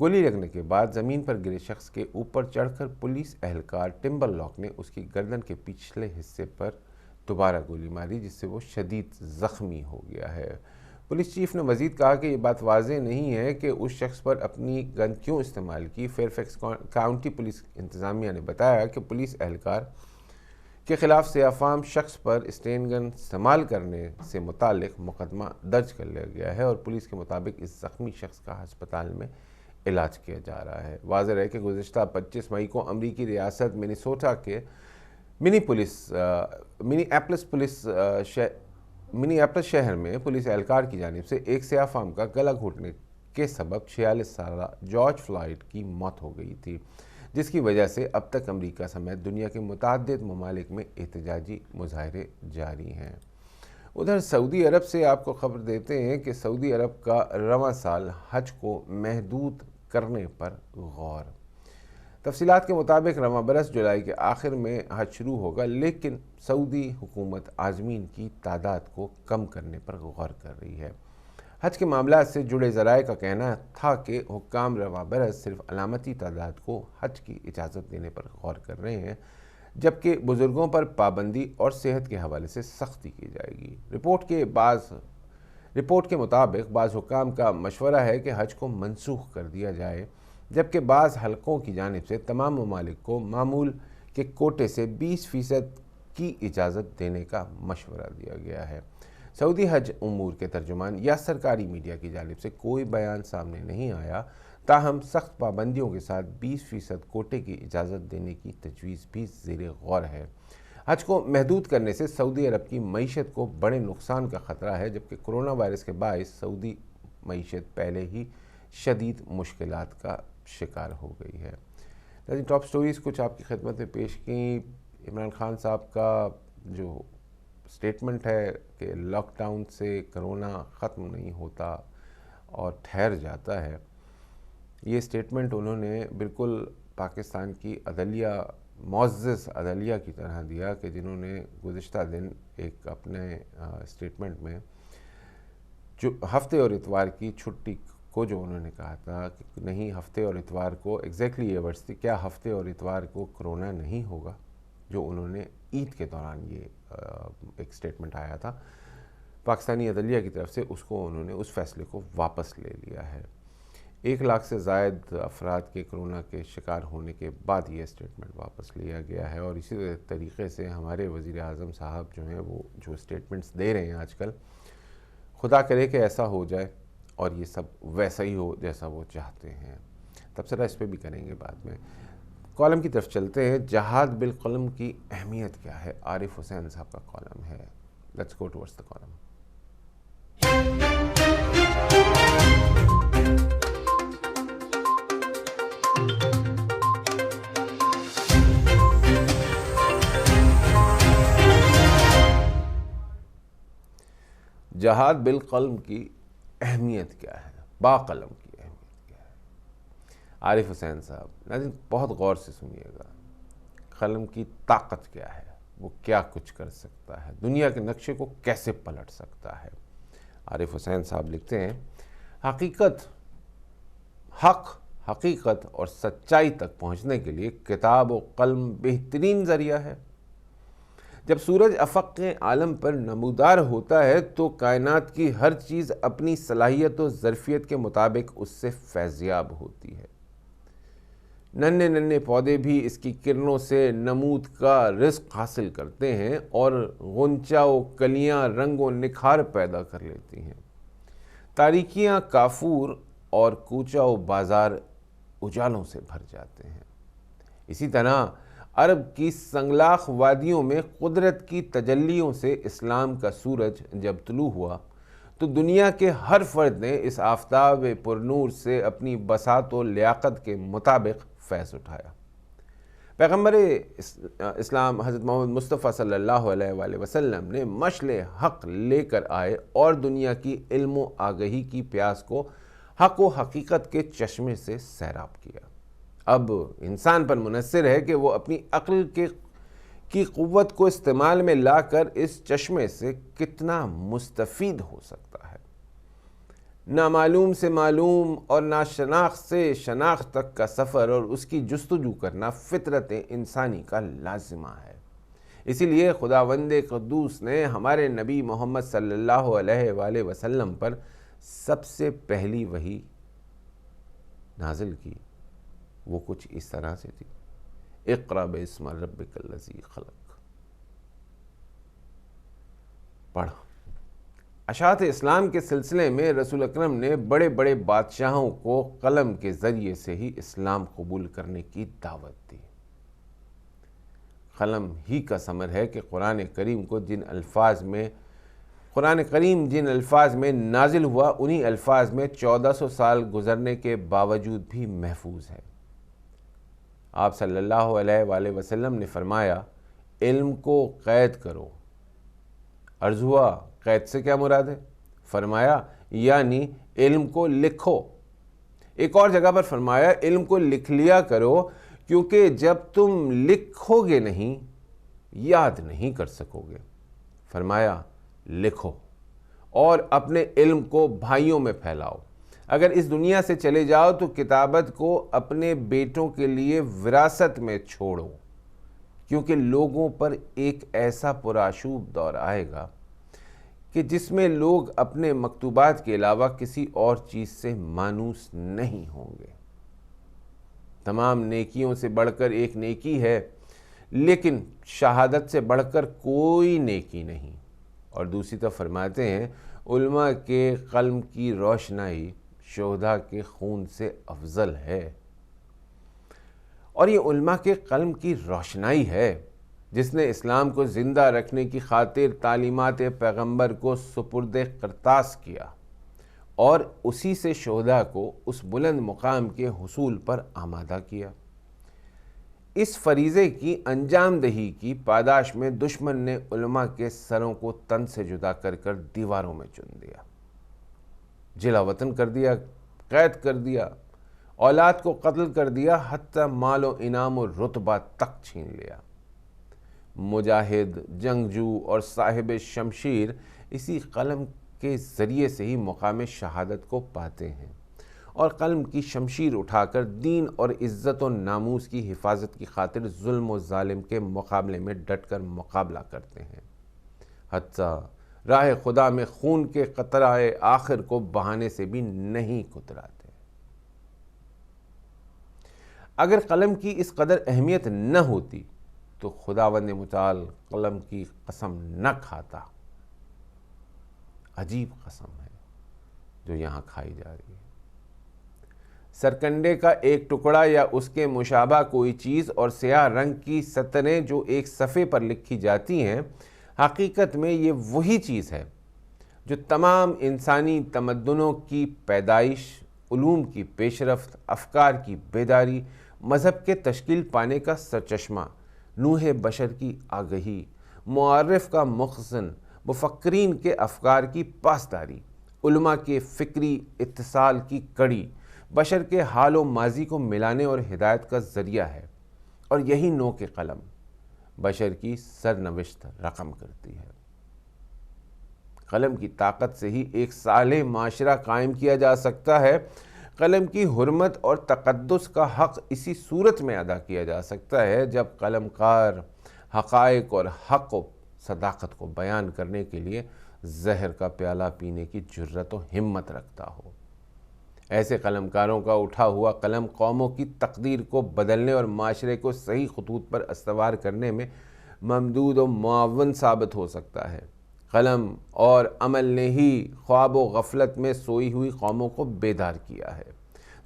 گولی لگنے کے بعد زمین پر گرے شخص کے اوپر چڑھ کر پولیس اہلکار ٹمبر لاک نے اس کی گردن کے پچھلے حصے پر دوبارہ گولی ماری، جس سے وہ شدید زخمی ہو گیا ہے۔ پولیس چیف نے مزید کہا کہ یہ بات واضح نہیں ہے کہ اس شخص پر اپنی گن کیوں استعمال کی۔ فیئرفیکس کاؤنٹی پولیس انتظامیہ نے بتایا کہ پولیس اہلکار کے خلاف سیاہ فام شخص پر اسٹین گن استعمال کرنے سے متعلق مقدمہ درج کر لیا گیا ہے اور پولیس کے مطابق اس زخمی شخص کا ہسپتال میں علاج کیا جا رہا ہے۔ واضح ہے کہ گزشتہ 25 مئی کو امریکی ریاست منیسوٹا کے منی ایپلس شہر میں پولیس اہلکار کی جانب سے ایک سیاہ فام کا گلا گھونٹنے کے سبب 46 سالہ جارج فلائیڈ کی موت ہو گئی تھی، جس کی وجہ سے اب تک امریکہ سمیت دنیا کے متعدد ممالک میں احتجاجی مظاہرے جاری ہیں۔ ادھر سعودی عرب سے آپ کو خبر دیتے ہیں کہ سعودی عرب کا رواں سال حج کو محدود کرنے پر غور۔ تفصیلات کے مطابق رواں برس جولائی کے آخر میں حج شروع ہوگا، لیکن سعودی حکومت عازمین کی تعداد کو کم کرنے پر غور کر رہی ہے۔ حج کے معاملات سے جڑے ذرائع کا کہنا تھا کہ حکام رواں برس صرف علامتی تعداد کو حج کی اجازت دینے پر غور کر رہے ہیں، جبکہ بزرگوں پر پابندی اور صحت کے حوالے سے سختی کی جائے گی۔ رپورٹ کے مطابق بعض حکام کا مشورہ ہے کہ حج کو منسوخ کر دیا جائے، جبکہ بعض حلقوں کی جانب سے تمام ممالک کو معمول کے کوٹے سے 20% کی اجازت دینے کا مشورہ دیا گیا ہے۔ سعودی حج امور کے ترجمان یا سرکاری میڈیا کی جانب سے کوئی بیان سامنے نہیں آیا، تاہم سخت پابندیوں کے ساتھ 20% کوٹے کی اجازت دینے کی تجویز بھی زیر غور ہے۔ حج کو محدود کرنے سے سعودی عرب کی معیشت کو بڑے نقصان کا خطرہ ہے، جبکہ کرونا وائرس کے باعث سعودی معیشت پہلے ہی شدید مشکلات کا شکار ہو گئی ہے۔ ٹاپ سٹوریز کچھ آپ کی خدمت میں پیش کی۔ عمران خان صاحب کا جو سٹیٹمنٹ ہے کہ لاک ڈاؤن سے کرونا ختم نہیں ہوتا اور ٹھہر جاتا ہے، یہ سٹیٹمنٹ انہوں نے بالکل پاکستان کی عدلیہ، معزز عدلیہ کی طرح دیا کہ جنہوں نے گزشتہ دن ایک اپنے سٹیٹمنٹ میں جو ہفتے اور اتوار کی چھٹی کو جو انہوں نے کہا تھا کہ نہیں، ہفتے اور اتوار کو ایگزیکٹلی یہ ورڈز تھی، کیا ہفتے اور اتوار کو کرونا نہیں ہوگا، جو انہوں نے عید کے دوران یہ ایک سٹیٹمنٹ آیا تھا پاکستانی عدلیہ کی طرف سے، اس کو انہوں نے اس فیصلے کو واپس لے لیا ہے۔ 1 لاکھ سے زائد افراد کے کرونا کے شکار ہونے کے بعد یہ سٹیٹمنٹ واپس لیا گیا ہے، اور اسی طریقے سے ہمارے وزیر اعظم صاحب جو ہیں وہ جو سٹیٹمنٹس دے رہے ہیں آج کل، خدا کرے کہ ایسا ہو جائے اور یہ سب ویسا ہی ہو جیسا وہ چاہتے ہیں۔ تبصرہ اس پہ بھی کریں گے بعد میں۔ کالم کی طرف چلتے ہیں۔ جہاد بالقلم کی اہمیت کیا ہے؟ عارف حسین صاحب کا کالم ہے۔ Let's go towards the column. جہاد بالقلم کی اہمیت کیا ہے؟ با قلم کی اہمیت کیا ہے؟ عارف حسین صاحب، ناظرین بہت غور سے سنیے گا۔ قلم کی طاقت کیا ہے؟ وہ کیا کچھ کر سکتا ہے؟ دنیا کے نقشے کو کیسے پلٹ سکتا ہے؟ عارف حسین صاحب لکھتے ہیں، حقیقت اور سچائی تک پہنچنے کے لیے کتاب و قلم بہترین ذریعہ ہے۔ جب سورج افق عالم پر نمودار ہوتا ہے تو کائنات کی ہر چیز اپنی صلاحیت و ظرفیت کے مطابق اس سے فیضیاب ہوتی ہے۔ ننھے پودے بھی اس کی کرنوں سے نمود کا رزق حاصل کرتے ہیں اور غنچہ و کلیاں رنگ و نکھار پیدا کر لیتی ہیں۔ تاریکیاں کافور اور کوچہ و بازار اجالوں سے بھر جاتے ہیں۔ اسی طرح عرب کی سنگلاخ وادیوں میں قدرت کی تجلیوں سے اسلام کا سورج جب طلوع ہوا تو دنیا کے ہر فرد نے اس آفتاب پرنور سے اپنی بساط و لیاقت کے مطابق فیض اٹھایا۔ پیغمبر اسلام حضرت محمد مصطفیٰ صلی اللہ علیہ وآلہ وسلم نے مشعل حق لے کر آئے اور دنیا کی علم و آگہی کی پیاس کو حق و حقیقت کے چشمے سے سیراب کیا۔ اب انسان پر منحصر ہے کہ وہ اپنی عقل کی قوت کو استعمال میں لا کر اس چشمے سے کتنا مستفید ہو سکتا ہے۔ نامعلوم سے معلوم اور ناشناخت سے شناخت تک کا سفر اور اس کی جستجو کرنا فطرت انسانی کا لازمہ ہے۔ اسی لیے خداوند قدوس نے ہمارے نبی محمد صلی اللہ علیہ وآلہ وسلم پر سب سے پہلی وحی نازل کی۔ وہ کچھ اس طرح سے تھی، اقرأ باسم ربک الذی خلق۔ پڑھا۔ اشاعت اسلام کے سلسلے میں رسول اکرم نے بڑے بڑے بادشاہوں کو قلم کے ذریعے سے ہی اسلام قبول کرنے کی دعوت دی۔ قلم ہی کا ثمر ہے کہ قرآن کریم جن الفاظ میں نازل ہوا انہی الفاظ میں 1400 سال گزرنے کے باوجود بھی محفوظ ہے۔ آپ صلی اللہ علیہ وآلہ وسلم نے فرمایا علم کو قید کرو۔ عرض ہوا قید سے کیا مراد ہے؟ فرمایا یعنی علم کو لکھو۔ ایک اور جگہ پر فرمایا علم کو لکھ لیا کرو، کیونکہ جب تم لکھو گے نہیں یاد نہیں کر سکو گے۔ فرمایا لکھو اور اپنے علم کو بھائیوں میں پھیلاؤ۔ اگر اس دنیا سے چلے جاؤ تو کتابت کو اپنے بیٹوں کے لیے وراثت میں چھوڑو، کیونکہ لوگوں پر ایک ایسا پرآشوب دور آئے گا کہ جس میں لوگ اپنے مکتوبات کے علاوہ کسی اور چیز سے مانوس نہیں ہوں گے۔ تمام نیکیوں سے بڑھ کر ایک نیکی ہے، لیکن شہادت سے بڑھ کر کوئی نیکی نہیں۔ اور دوسری طرف فرماتے ہیں علماء کے قلم کی روشنائی شہداء کے خون سے افضل ہے۔ اور یہ علماء کے قلم کی روشنائی ہے جس نے اسلام کو زندہ رکھنے کی خاطر تعلیمات پیغمبر کو سپرد کرتاس کیا اور اسی سے شہداء کو اس بلند مقام کے حصول پر آمادہ کیا۔ اس فریضے کی انجام دہی کی پاداش میں دشمن نے علماء کے سروں کو تن سے جدا کر کر دیواروں میں چن دیا، جلا وطن کر دیا، قید کر دیا، اولاد کو قتل کر دیا، حتیٰ مال و انعام و رتبہ تک چھین لیا۔ مجاہد، جنگجو اور صاحب شمشیر اسی قلم کے ذریعے سے ہی مقام شہادت کو پاتے ہیں اور قلم کی شمشیر اٹھا کر دین اور عزت و ناموس کی حفاظت کی خاطر ظلم و ظالم کے مقابلے میں ڈٹ کر مقابلہ کرتے ہیں، حتیٰ راہ خدا میں خون کے قطرۂ آخر کو بہانے سے بھی نہیں کتراتے۔ اگر قلم کی اس قدر اہمیت نہ ہوتی تو خداوند متعال قلم کی قسم نہ کھاتا۔ عجیب قسم ہے جو یہاں کھائی جا رہی ہے۔ سرکنڈے کا ایک ٹکڑا یا اس کے مشابہ کوئی چیز اور سیاہ رنگ کی سطریں جو ایک صفحے پر لکھی جاتی ہیں، حقیقت میں یہ وہی چیز ہے جو تمام انسانی تمدنوں کی پیدائش، علوم کی پیشرفت، افکار کی بیداری، مذہب کے تشکیل پانے کا سرچشمہ، نوح بشر کی آگہی، معرف کا مخزن، مفکرین کے افکار کی پاسداری، علماء کے فکری اتصال کی کڑی، بشر کے حال و ماضی کو ملانے اور ہدایت کا ذریعہ ہے۔ اور یہی نو کے قلم بشر کی سرنوشت رقم کرتی ہے۔ قلم کی طاقت سے ہی ایک صالح معاشرہ قائم کیا جا سکتا ہے۔ قلم کی حرمت اور تقدس کا حق اسی صورت میں ادا کیا جا سکتا ہے جب قلم کار حقائق اور حق و صداقت کو بیان کرنے کے لیے زہر کا پیالہ پینے کی جرأت و ہمت رکھتا ہو۔ ایسے قلم کاروں کا اٹھا ہوا قلم قوموں کی تقدیر کو بدلنے اور معاشرے کو صحیح خطوط پر استوار کرنے میں ممدود و معاون ثابت ہو سکتا ہے۔ قلم اور عمل نے ہی خواب و غفلت میں سوئی ہوئی قوموں کو بیدار کیا ہے۔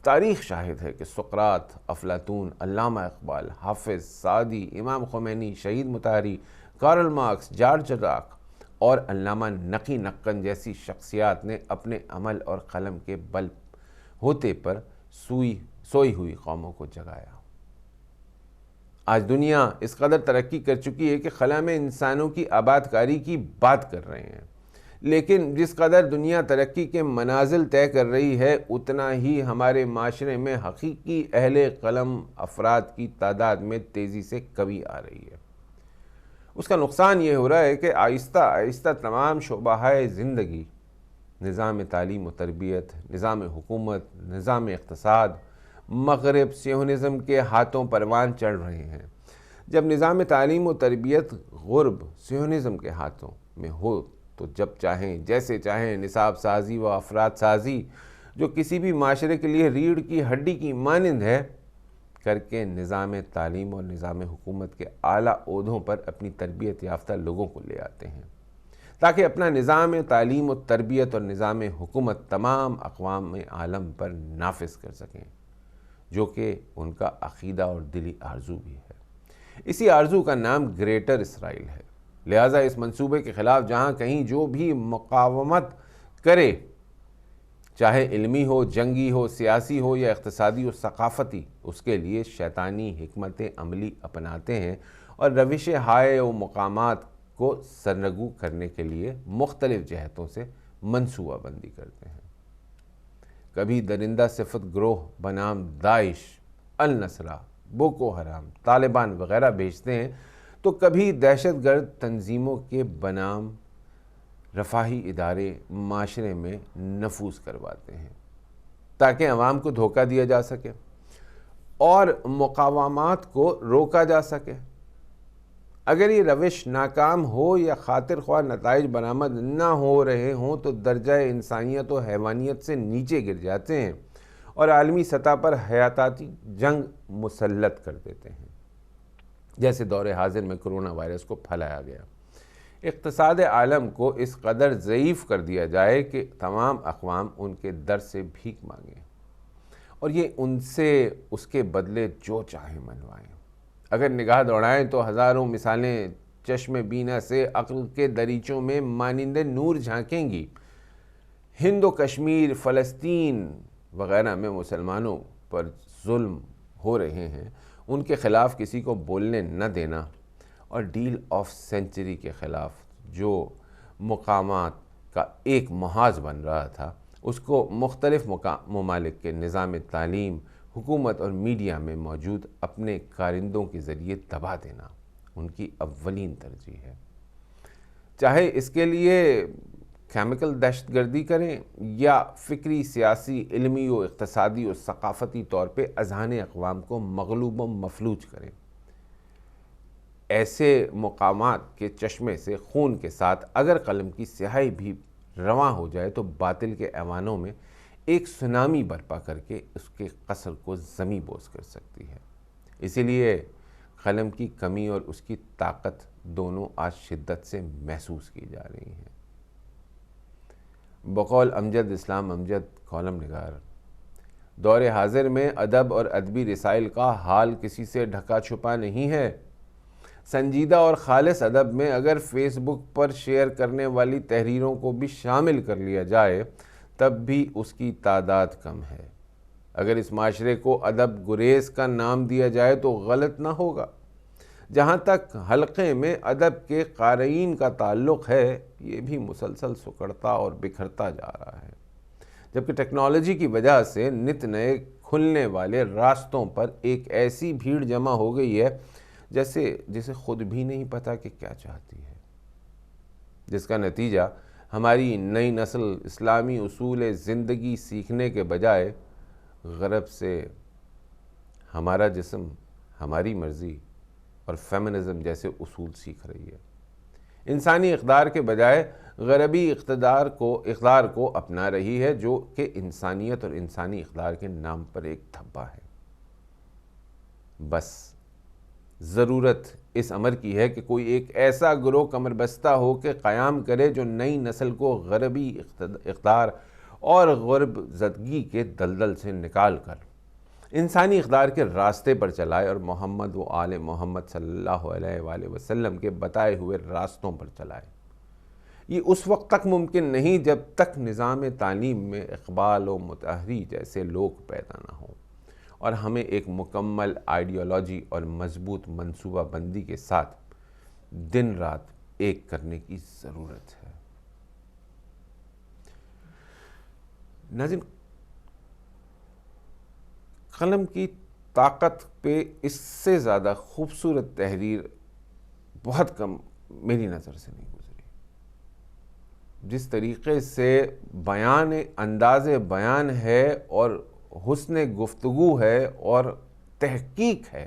تاریخ شاہد ہے کہ سقراط، افلاطون، علامہ اقبال، حافظ، سعدی، امام خمینی، شہید مطہری، کارل مارکس، جارج راک اور علامہ نقی نقن جیسی شخصیات نے اپنے عمل اور قلم کے بل ہوتے پر سوئی ہوئی قوموں کو جگایا۔ آج دنیا اس قدر ترقی کر چکی ہے کہ خلا میں انسانوں کی آباد کاری کی بات کر رہے ہیں، لیکن جس قدر دنیا ترقی کے منازل طے کر رہی ہے اتنا ہی ہمارے معاشرے میں حقیقی اہل قلم افراد کی تعداد میں تیزی سے کمی آ رہی ہے۔ اس کا نقصان یہ ہو رہا ہے کہ آہستہ آہستہ تمام شعبۂ زندگی، نظام تعلیم و تربیت، نظام حکومت، نظام اقتصاد، مغرب صہیونزم کے ہاتھوں پروان چڑھ رہے ہیں۔ جب نظام تعلیم و تربیت غرب صہیونزم کے ہاتھوں میں ہو تو جب چاہیں جیسے چاہیں نصاب سازی و افراد سازی جو کسی بھی معاشرے کے لیے ریڑھ کی ہڈی کی مانند ہے کر کے نظام تعلیم اور نظام حکومت کے اعلیٰ عہدوں پر اپنی تربیت یافتہ لوگوں کو لے آتے ہیں تاکہ اپنا نظام تعلیم و تربیت اور نظام حکومت تمام اقوام عالم پر نافذ کر سکیں، جو کہ ان کا عقیدہ اور دلی آرزو بھی ہے۔ اسی آرزو کا نام گریٹر اسرائیل ہے۔ لہٰذا اس منصوبے کے خلاف جہاں کہیں جو بھی مقاومت کرے، چاہے علمی ہو، جنگی ہو، سیاسی ہو یا اقتصادی و ثقافتی، اس کے لیے شیطانی حکمت عملی اپناتے ہیں اور روش ہائے و مقامات کو سرنگو کرنے کے لیے مختلف جہتوں سے منصوبہ بندی کرتے ہیں۔ کبھی درندہ صفت گروہ بنام داعش، النصرہ، بوکو حرام، طالبان وغیرہ بھیجتے ہیں، تو کبھی دہشت گرد تنظیموں کے بنام رفاہی ادارے معاشرے میں نفوذ کرواتے ہیں تاکہ عوام کو دھوکہ دیا جا سکے اور مقاومات کو روکا جا سکے۔ اگر یہ روش ناکام ہو یا خاطر خواہ نتائج برآمد نہ ہو رہے ہوں تو درجہ انسانیت و حیوانیت سے نیچے گر جاتے ہیں اور عالمی سطح پر حیاتاتی جنگ مسلط کر دیتے ہیں، جیسے دور حاضر میں کرونا وائرس کو پھیلایا گیا۔ اقتصاد عالم کو اس قدر ضعیف کر دیا جائے کہ تمام اقوام ان کے در سے بھیک مانگیں اور یہ ان سے اس کے بدلے جو چاہے منوائیں۔ اگر نگاہ دوڑائیں تو ہزاروں مثالیں چشم بینا سے عقل کے دریچوں میں مانند نور جھانکیں گی۔ ہند و کشمیر، فلسطین وغیرہ میں مسلمانوں پر ظلم ہو رہے ہیں، ان کے خلاف کسی کو بولنے نہ دینا، اور ڈیل آف سینچری کے خلاف جو مقامات کا ایک محاذ بن رہا تھا، اس کو مختلف ممالک کے نظام تعلیم، حکومت اور میڈیا میں موجود اپنے کارندوں کے ذریعے دبا دینا ان کی اولین ترجیح ہے، چاہے اس کے لیے کیمیکل دہشت گردی کریں یا فکری، سیاسی، علمی و اقتصادی و ثقافتی طور پہ اذہان اقوام کو مغلوب و مفلوج کریں۔ ایسے مقامات کے چشمے سے خون کے ساتھ اگر قلم کی سیاہی بھی رواں ہو جائے تو باطل کے ایوانوں میں ایک سونامی برپا کر کے اس کے قصر کو زمیں بوس کر سکتی ہے۔ اسی لیے قلم کی کمی اور اس کی طاقت دونوں آج شدت سے محسوس کی جا رہی ہیں۔ بقول امجد اسلام امجد، کالم نگار، دور حاضر میں ادب اور ادبی رسائل کا حال کسی سے ڈھکا چھپا نہیں ہے۔ سنجیدہ اور خالص ادب میں اگر فیس بک پر شیئر کرنے والی تحریروں کو بھی شامل کر لیا جائے تب بھی اس کی تعداد کم ہے۔ اگر اس معاشرے کو ادب گریز کا نام دیا جائے تو غلط نہ ہوگا۔ جہاں تک حلقے میں ادب کے قارئین کا تعلق ہے، یہ بھی مسلسل سکڑتا اور بکھرتا جا رہا ہے، جبکہ ٹیکنالوجی کی وجہ سے نت نئے کھلنے والے راستوں پر ایک ایسی بھیڑ جمع ہو گئی ہے جسے خود بھی نہیں پتا کہ کیا چاہتی ہے، جس کا نتیجہ ہماری نئی نسل اسلامی اصول زندگی سیکھنے کے بجائے غرب سے ہمارا جسم، ہماری مرضی اور فیمنزم جیسے اصول سیکھ رہی ہے۔ انسانی اقدار کے بجائے غربی اقدار کو اپنا رہی ہے، جو کہ انسانیت اور انسانی اقدار کے نام پر ایک دھبا ہے۔ بس ضرورت اس امر کی ہے کہ کوئی ایک ایسا گروہ کمر بستہ ہو کہ قیام کرے جو نئی نسل کو غربی اقدار اور غرب زدگی کے دلدل سے نکال کر انسانی اقدار کے راستے پر چلائے اور محمد و آل محمد صلی اللہ علیہ وآلہ وسلم کے بتائے ہوئے راستوں پر چلائے۔ یہ اس وقت تک ممکن نہیں جب تک نظام تعلیم میں اقبال و مطہری جیسے لوگ پیدا نہ ہوں، اور ہمیں ایک مکمل آئیڈیالوجی اور مضبوط منصوبہ بندی کے ساتھ دن رات ایک کرنے کی ضرورت ہے۔ ناظرین، قلم کی طاقت پہ اس سے زیادہ خوبصورت تحریر بہت کم میری نظر سے نہیں گزری۔ جس طریقے سے بیان، انداز بیان ہے اور حسن گفتگو ہے اور تحقیق ہے،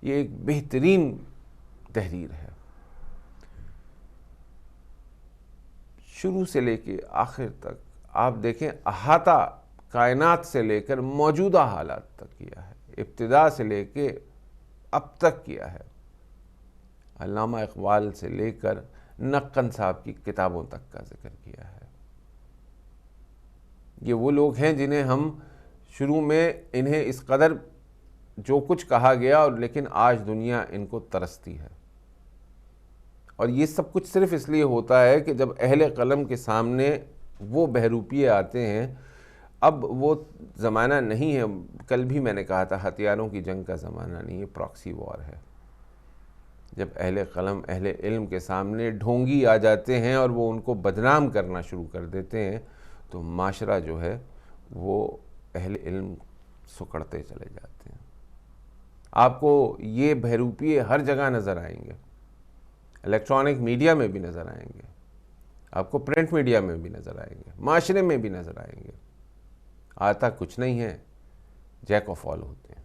یہ ایک بہترین تحریر ہے۔ شروع سے لے کے آخر تک آپ دیکھیں، احاطہ کائنات سے لے کر موجودہ حالات تک کیا ہے، ابتدا سے لے کے اب تک کیا ہے، علامہ اقبال سے لے کر نقن صاحب کی کتابوں تک کا ذکر کیا ہے۔ یہ وہ لوگ ہیں جنہیں ہم شروع میں انہیں اس قدر جو کچھ کہا گیا اور لیکن آج دنیا ان کو ترستی ہے. اور یہ سب کچھ صرف اس لیے ہوتا ہے کہ جب اہل قلم کے سامنے وہ بہروپیے آتے ہیں. اب وہ زمانہ نہیں ہے, کل بھی میں نے کہا تھا ہتھیاروں کی جنگ کا زمانہ نہیں, یہ پراکسی وار ہے. جب اہل قلم اہل علم کے سامنے ڈھونگی آ جاتے ہیں اور وہ ان کو بدنام کرنا شروع کر دیتے ہیں تو معاشرہ جو ہے وہ اہل علم سکڑتے چلے جاتے ہیں. آپ کو یہ بہروپیے ہر جگہ نظر آئیں گے, الیکٹرانک میڈیا میں بھی نظر آئیں گے, آپ کو پرنٹ میڈیا میں بھی نظر آئیں گے, معاشرے میں بھی نظر آئیں گے. آتا کچھ نہیں ہے, جیک آف آل ہوتے ہیں.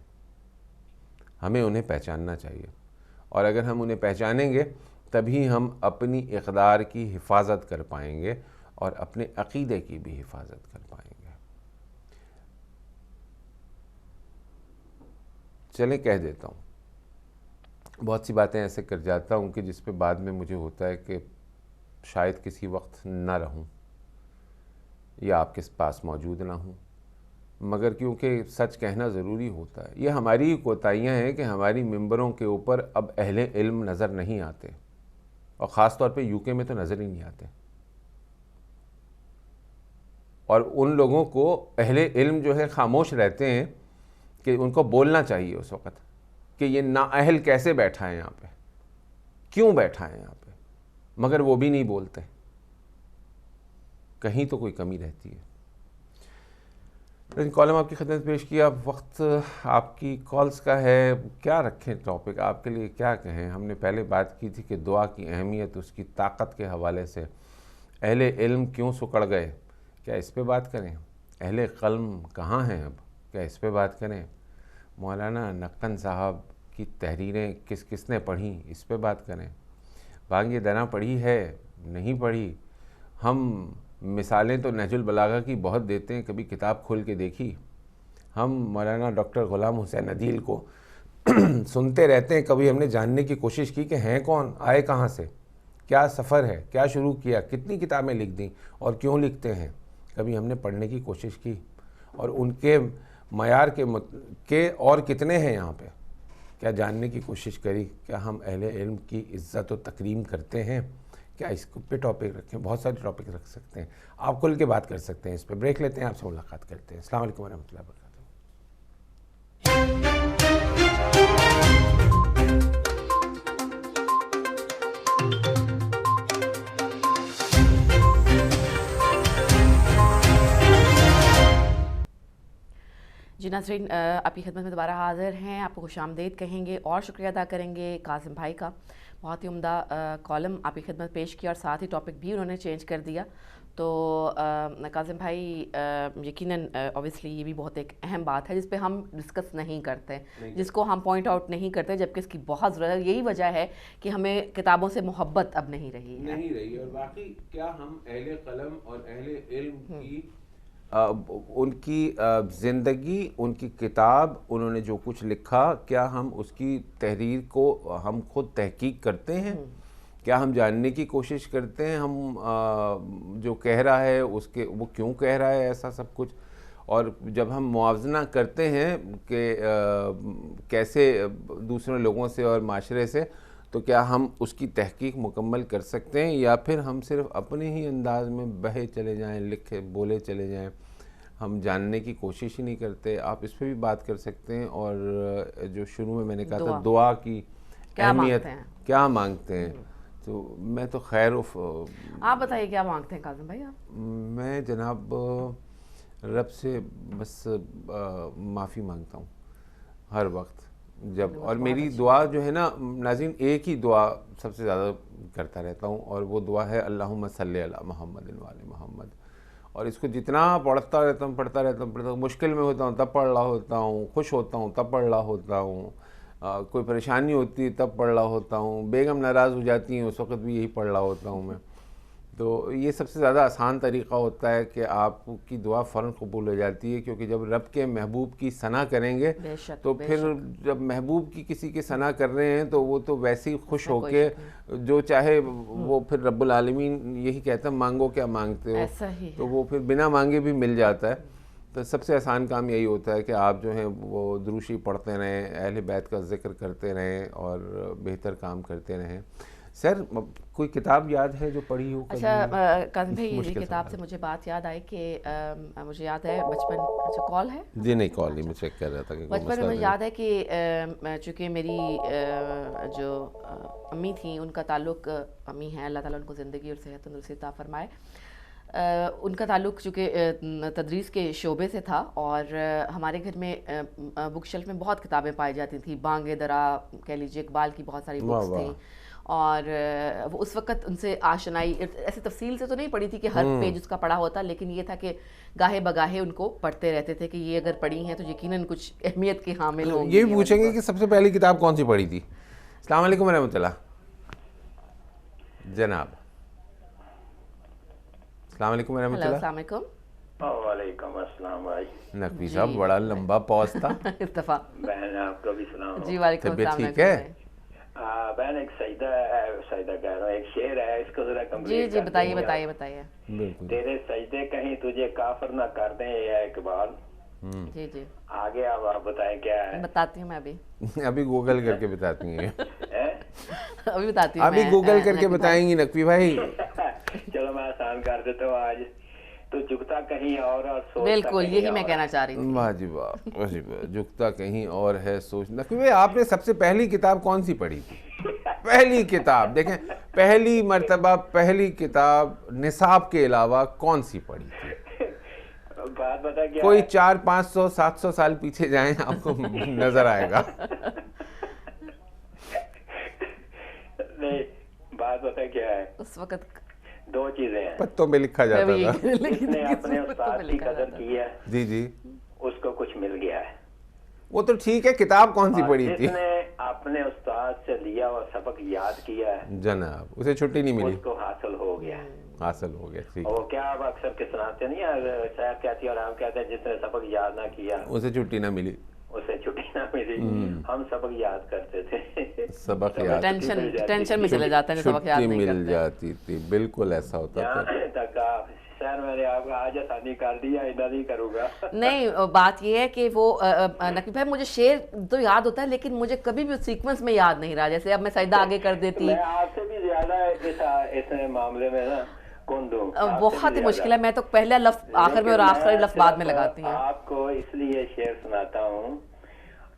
ہمیں انہیں پہچاننا چاہیے, اور اگر ہم انہیں پہچانیں گے تبھی ہم اپنی اقدار کی حفاظت کر پائیں گے اور اپنے عقیدے کی بھی حفاظت کر پائیں گے. چلیں کہہ دیتا ہوں, بہت سی باتیں ایسے کر جاتا ہوں کہ جس پہ بعد میں مجھے ہوتا ہے کہ شاید کسی وقت نہ رہوں یا آپ کے پاس موجود نہ ہوں, مگر کیونکہ سچ کہنا ضروری ہوتا ہے. یہ ہماری کوتاہیاں ہیں کہ ہماری ممبروں کے اوپر اب اہل علم نظر نہیں آتے, اور خاص طور پہ یو کے میں تو نظر ہی نہیں آتے. اور ان لوگوں کو اہل علم جو ہے خاموش رہتے ہیں کہ ان کو بولنا چاہیے اس وقت کہ یہ نااہل کیسے بیٹھا ہے یہاں پہ, کیوں بیٹھا ہے یہاں پہ, مگر وہ بھی نہیں بولتے. کہیں تو کوئی کمی رہتی ہے. لیکن کالم آپ کی خدمت پیش کیا, وقت آپ کی کالز کا ہے. کیا رکھیں ٹاپک آپ کے لیے, کیا کہیں؟ ہم نے پہلے بات کی تھی کہ دعا کی اہمیت, اس کی طاقت کے حوالے سے. اہل علم کیوں سکڑ گئے, کیا اس پہ بات کریں؟ اہل قلم کہاں ہیں اب, کیا اس پہ بات کریں؟ مولانا نقن صاحب کی تحریریں کس نے پڑھیں, اس پہ بات کریں؟ بانگ دنا پڑھی ہے, نہیں پڑھی؟ ہم مثالیں تو نہج البلاغہ کی بہت دیتے ہیں, کبھی کتاب کھول کے دیکھی؟ ہم مولانا ڈاکٹر غلام حسین عدیل کو سنتے رہتے ہیں, کبھی ہم نے جاننے کی کوشش کی کہ ہیں کون, آئے کہاں سے, کیا سفر ہے, کیا شروع کیا, کتنی کتابیں لکھ دیں اور کیوں لکھتے ہیں؟ کبھی ہم نے پڑھنے کی کوشش کی؟ اور ان کے معیار کے اور کتنے ہیں یہاں پہ, کیا جاننے کی کوشش کری؟ کیا ہم اہل علم کی عزت و تکریم کرتے ہیں؟ کیا اس پہ ٹاپک رکھیں؟ بہت سارے ٹاپک رکھ سکتے ہیں, آپ کھل کے بات کر سکتے ہیں اس پہ. بریک لیتے ہیں, آپ سے ملاقات کرتے ہیں. السلام علیکم ورحمۃ اللہ وبرکاتہ. جی ناظرین, آپ کی خدمت میں دوبارہ حاضر ہیں. آپ کو خوش آمدید کہیں گے اور شکریہ ادا کریں گے قاسم بھائی کا. بہت ہی عمدہ کالم آپ کی خدمت پیش کیا, اور ساتھ ہی ٹاپک بھی انہوں نے چینج کر دیا. تو قاسم بھائی, یقیناً اوبیسلی یہ بھی بہت ایک اہم بات ہے جس پہ ہم ڈسکس نہیں کرتے, جس کو ہم پوائنٹ آؤٹ نہیں کرتے, جبکہ اس کی بہت ضرورت ہے. یہی وجہ ہے کہ ہمیں کتابوں سے محبت اب نہیں رہی ہے. اور باقی کیا ہم اہل قلم اور اہل علم کی ان کی زندگی, ان کی کتاب, انہوں نے جو کچھ لکھا, کیا ہم اس کی تحریر کو ہم خود تحقیق کرتے ہیں؟ کیا ہم جاننے کی کوشش کرتے ہیں ہم جو کہہ رہا ہے اس کے وہ کیوں کہہ رہا ہے ایسا سب کچھ؟ اور جب ہم موازنہ کرتے ہیں کہ کیسے دوسرے لوگوں سے اور معاشرے سے, تو کیا ہم اس کی تحقیق مکمل کر سکتے ہیں, یا پھر ہم صرف اپنے ہی انداز میں بہے چلے جائیں, لکھے بولے چلے جائیں, ہم جاننے کی کوشش ہی نہیں کرتے؟ آپ اس پہ بھی بات کر سکتے ہیں. اور جو شروع میں نے کہا تھا دعا کی اہمیت, کیا مانگتے ہیں, تو میں تو خیر آپ بتائیے کیا مانگتے ہیں قاسم بھائی آپ؟ میں جناب رب سے بس معافی مانگتا ہوں ہر وقت جب, اور میری دعا جو ہے نا ناظرین, ایک ہی دعا سب سے زیادہ کرتا رہتا ہوں, اور وہ دعا ہے اللہم صلی علی محمد وعلی محمد. اور اس کو جتنا پڑھتا رہتا ہوں, مشکل میں ہوتا ہوں تب پڑھ رہا ہوتا ہوں, خوش ہوتا ہوں تب پڑھ رہا ہوتا ہوں, کوئی پریشانی ہوتی ہے تب پڑھ رہا ہوتا ہوں, بیگم ناراض ہو جاتی ہیں اس وقت بھی یہی پڑھ رہا ہوتا ہوں میں. تو یہ سب سے زیادہ آسان طریقہ ہوتا ہے کہ آپ کی دعا فوراً قبول ہو جاتی ہے, کیونکہ جب رب کے محبوب کی ثنا کریں گے تو پھر جب محبوب کی کسی کی ثنا کر رہے ہیں تو وہ تو ویسے ہی خوش ہو کے جو چاہے وہ پھر رب العالمین یہی کہتا ہے مانگو کیا مانگتے ہو, تو وہ پھر بنا مانگے بھی مل جاتا ہے. تو سب سے آسان کام یہی ہوتا ہے کہ آپ جو ہیں وہ دروشی پڑھتے رہیں, اہل بیت کا ذکر کرتے رہیں اور بہتر کام کرتے رہیں. سر کوئی کتاب یاد ہے جو پڑھی ہو؟ اچھا کاظم بھائی, یہ کتاب سے مجھے بات یاد آئی کہ مجھے یاد ہے بچپن, اچھا کال ہے جی نہیں کال نہیں, میں چیک کر رہا تھا کہ بچپن میں مجھے یاد ہے کہ چونکہ میری جو امی تھیں ان کا تعلق, امی ہیں اللہ تعالیٰ ان کو زندگی اور صحت تندرستی عطا فرمائے, ان کا تعلق چونکہ تدریس کے شعبے سے تھا اور ہمارے گھر میں بک شیلف میں بہت کتابیں پائی جاتی تھیں, بانگ درا کہہ لیجیے, اقبال کی بہت ساری بکس تھیں, اور وہ اس وقت ان سے آشنائی ایسی تفصیل سے تو نہیں پڑھی تھی کہ ہر پیج اس کا پڑھا ہوتا, لیکن یہ تھا کہ گاہے بگاہے ان کو پڑھتے رہتے تھے کہ یہ اگر پڑھی ہیں تو یقیناً کچھ اہمیت کی حامل ہوں گی. یہ پوچھیں گے کہ سب سے پہلی کتاب کون سی پڑھی تھی؟ السلام علیکم ورحمۃ اللہ جناب. السلام علیکم ورحمۃ اللہ. السلام علیکم. وعلیکم السلام بھائی. نقوی صاحب بڑا لمبا پوز تھا. اتفاق. بہن آپ کو بھی سلام. جی وعلیکم السلام. ٹھیک ہے بہن, ایک سجدہ کہہ رہا ہوں, ایک شعر ہے, اس کو ذرا کمپلیٹ. جی بتائیے بتائیے بتائیے. تیرے سجدے کہیں تجھے کافر نہ کر دیں یا اقبال. جی جی آگے آپ بتائیں کیا ہے. بتاتی ہوں میں ابھی گوگل کر کے بتاتی ہیں. ابھی بتاتی ہوں, ابھی گوگل کر کے بتائیں گی نقوی بھائی. چلو میں آسان کر دیتا ہوں. آج تو جھکتا کہیں اور بالکل یہی میں کہنا چاہ رہی تھی. واہ جی واہ, جھکتا کہیں اور ہے سوچ. نقوی بھائی آپ نے سب سے پہلی کتاب کون سی پڑھی تھی؟ پہلی کتاب دیکھیں, پہلی مرتبہ پہلی کتاب نصاب کے علاوہ کون سی پڑھی تھی؟ بات بتا کیا, کوئی 400 500 700 سال پیچھے جائیں آپ کو نظر آئے گا. نہیں بات پتہ کیا ہے, اس وقت دو چیزیں ہیں. پتوں میں لکھا جاتا تھا. جس نے اپنے استاد کی قدر کی ہے جی جی, اس کو کچھ مل گیا ہے. وہ تو ٹھیک ہے, کتاب کون سی پڑھی تھی؟ جس نے اپنے استاد سے لیا اور سبق یاد کیا ہے جناب, اسے چھٹی نہیں ملی, اس کو حاصل ہو گیا. حاصل ہو گیا. ٹھیک, وہ کیا آپ اکثر کے سناتے نہیں, صاحب کہتی ہے اور آپ کہتے ہیں جس نے سبق یاد نہ کیا اسے چھٹی نہ ملی, اسے چھٹی نہ ملی. ہم سبق یاد کرتے تھے, سبق یاد, ٹینشن میں چلے جاتے ہیں, سبق یاد نہیں کرتے. مل جاتی تھی, بالکل ایسا ہوتا تھا. تک سر میں نے آپ کو آج آسانی کر دیا, اتنا نہیں کروں گا. نہیں بات یہ ہے کہ وہ نقوی بھائی مجھے شعر تو یاد ہوتا ہے لیکن مجھے کبھی بھی سیکوینس میں یاد نہیں رہا. جیسے اب میں سجدہ آگے کر دیتی, میں آپ سے بھی زیادہ اس معاملے میں نا کندوں, بہت ہی مشکل ہے. میں تو پہلا لفظ آخر میں اور آخری لفظ بعد میں لگاتی ہوں. آپ کو اس لیے شعر سناتا ہوں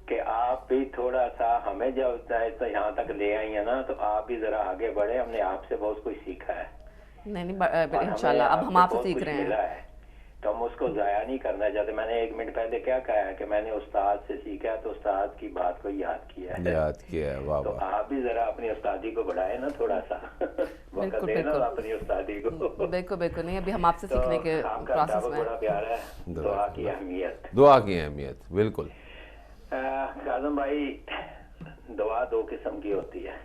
کہ آپ بھی تھوڑا سا ہمیں جب یہاں تک لے آئی ہیں نا, تو آپ بھی ذرا آگے بڑھے. ہم نے آپ سے بہت کچھ سیکھا ہے. نہیں انشاءاللہ اب ہم آپ سے سیکھ رہے ہیں, تو ہم اس کو ضائع نہیں کرنا چاہتے. میں نے 1 منٹ پہلے کیا کہا ہے کہ میں نے استاد سے سیکھا, تو استاد کی بات کو یاد کیا ہے. یاد کیا ہے, واہ تو آپ بھی ذرا اپنی استادی کو بڑھائے نا تھوڑا سا, وقت دینا اپنی استادی کو. بالکل نہیں, ابھی ہم آپ سے سیکھنے کے پروسیس میں. بڑا پیارا ہے دعا کی اہمیت. دعا کی اہمیت بالکل. کاظم بھائی, دعا 2 قسم کی ہوتی ہے,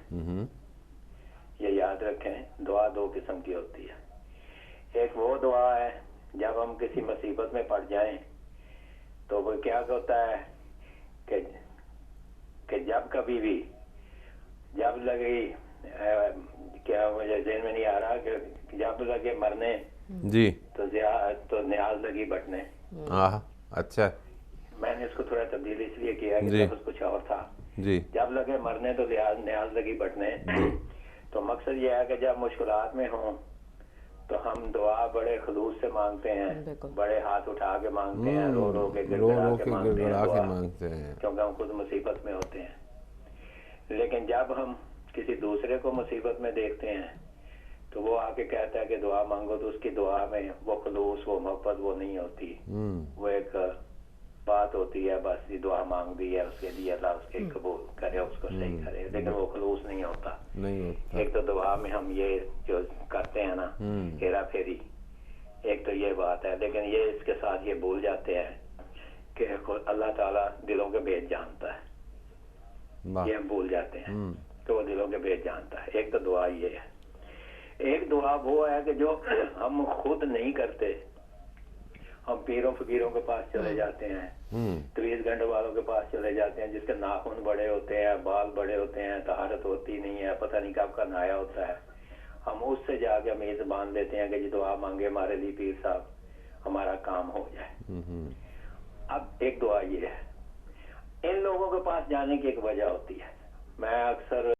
یہ یاد رکھیں. دعا 2 قسم کی ہوتی ہے. ایک وہ دعا ہے جب ہم کسی مصیبت میں پڑ جائیں تو وہ کیا ہوتا ہے کہ جب کبھی بھی جب لگی, کیا مجھے ذہن میں نہیں آ رہا, کہ جب لگے مرنے جی تو نیاز لگی بٹنے. اچھا, میں نے اس کو تھوڑا تبدیل اس لیے کیا کہ لفظ کچھ اور تھا. جی, جب لگے مرنے تو نیاز لگی بٹنے. تو مقصد یہ ہے کہ جب مشکلات میں ہوں تو ہم دعا بڑے خلوص سے مانگتے ہیں, بڑے ہاتھ اٹھا کے مانگتے ہیں, رو رو کے گڑگڑا کے مانگتے ہیں, کیونکہ ہم خود مصیبت میں ہوتے ہیں. لیکن جب ہم کسی دوسرے کو مصیبت میں دیکھتے ہیں تو وہ آ کے کہتا ہے کہ دعا مانگو, تو اس کی دعا میں وہ خلوص, وہ محبت وہ نہیں ہوتی. وہ ایک بات ہوتی ہے, بس یہ دعا مانگ دی ہے, اس کے لیے اللہ اس کے قبول کرے, اس کو صحیح کرے, لیکن وہ خلوص نہیں ہوتا. ایک تو دعا میں ہم یہ جو کرتے ہیں نا ہیرا پھیری, ایک تو یہ بات ہے. لیکن یہ اس کے ساتھ یہ بھول جاتے ہیں کہ اللہ تعالیٰ دلوں کے بھید جانتا ہے. یہ ہم بھول جاتے ہیں کہ وہ دلوں کے بھید جانتا ہے. ایک تو دعا یہ ہے. ایک دعا وہ ہے کہ جو ہم خود نہیں کرتے, ہم پیروں فقیروں کے پاس چلے جاتے ہیں, 30 گھنٹے والوں کے پاس چلے جاتے ہیں, جس کے ناخن بڑے ہوتے ہیں, بال بڑے ہوتے ہیں, طہارت ہوتی نہیں ہے, پتہ نہیں کب کا نہایا ہوتا ہے. ہم اس سے جا کے میز باندھ لیتے ہیں کہ جی دعا مانگے ہمارے لیے پیر صاحب. ہمارا کام ہو جائے. اب ایک دعا یہ ہے, ان لوگوں کے پاس جانے کی ایک وجہ ہوتی ہے. میں اکثر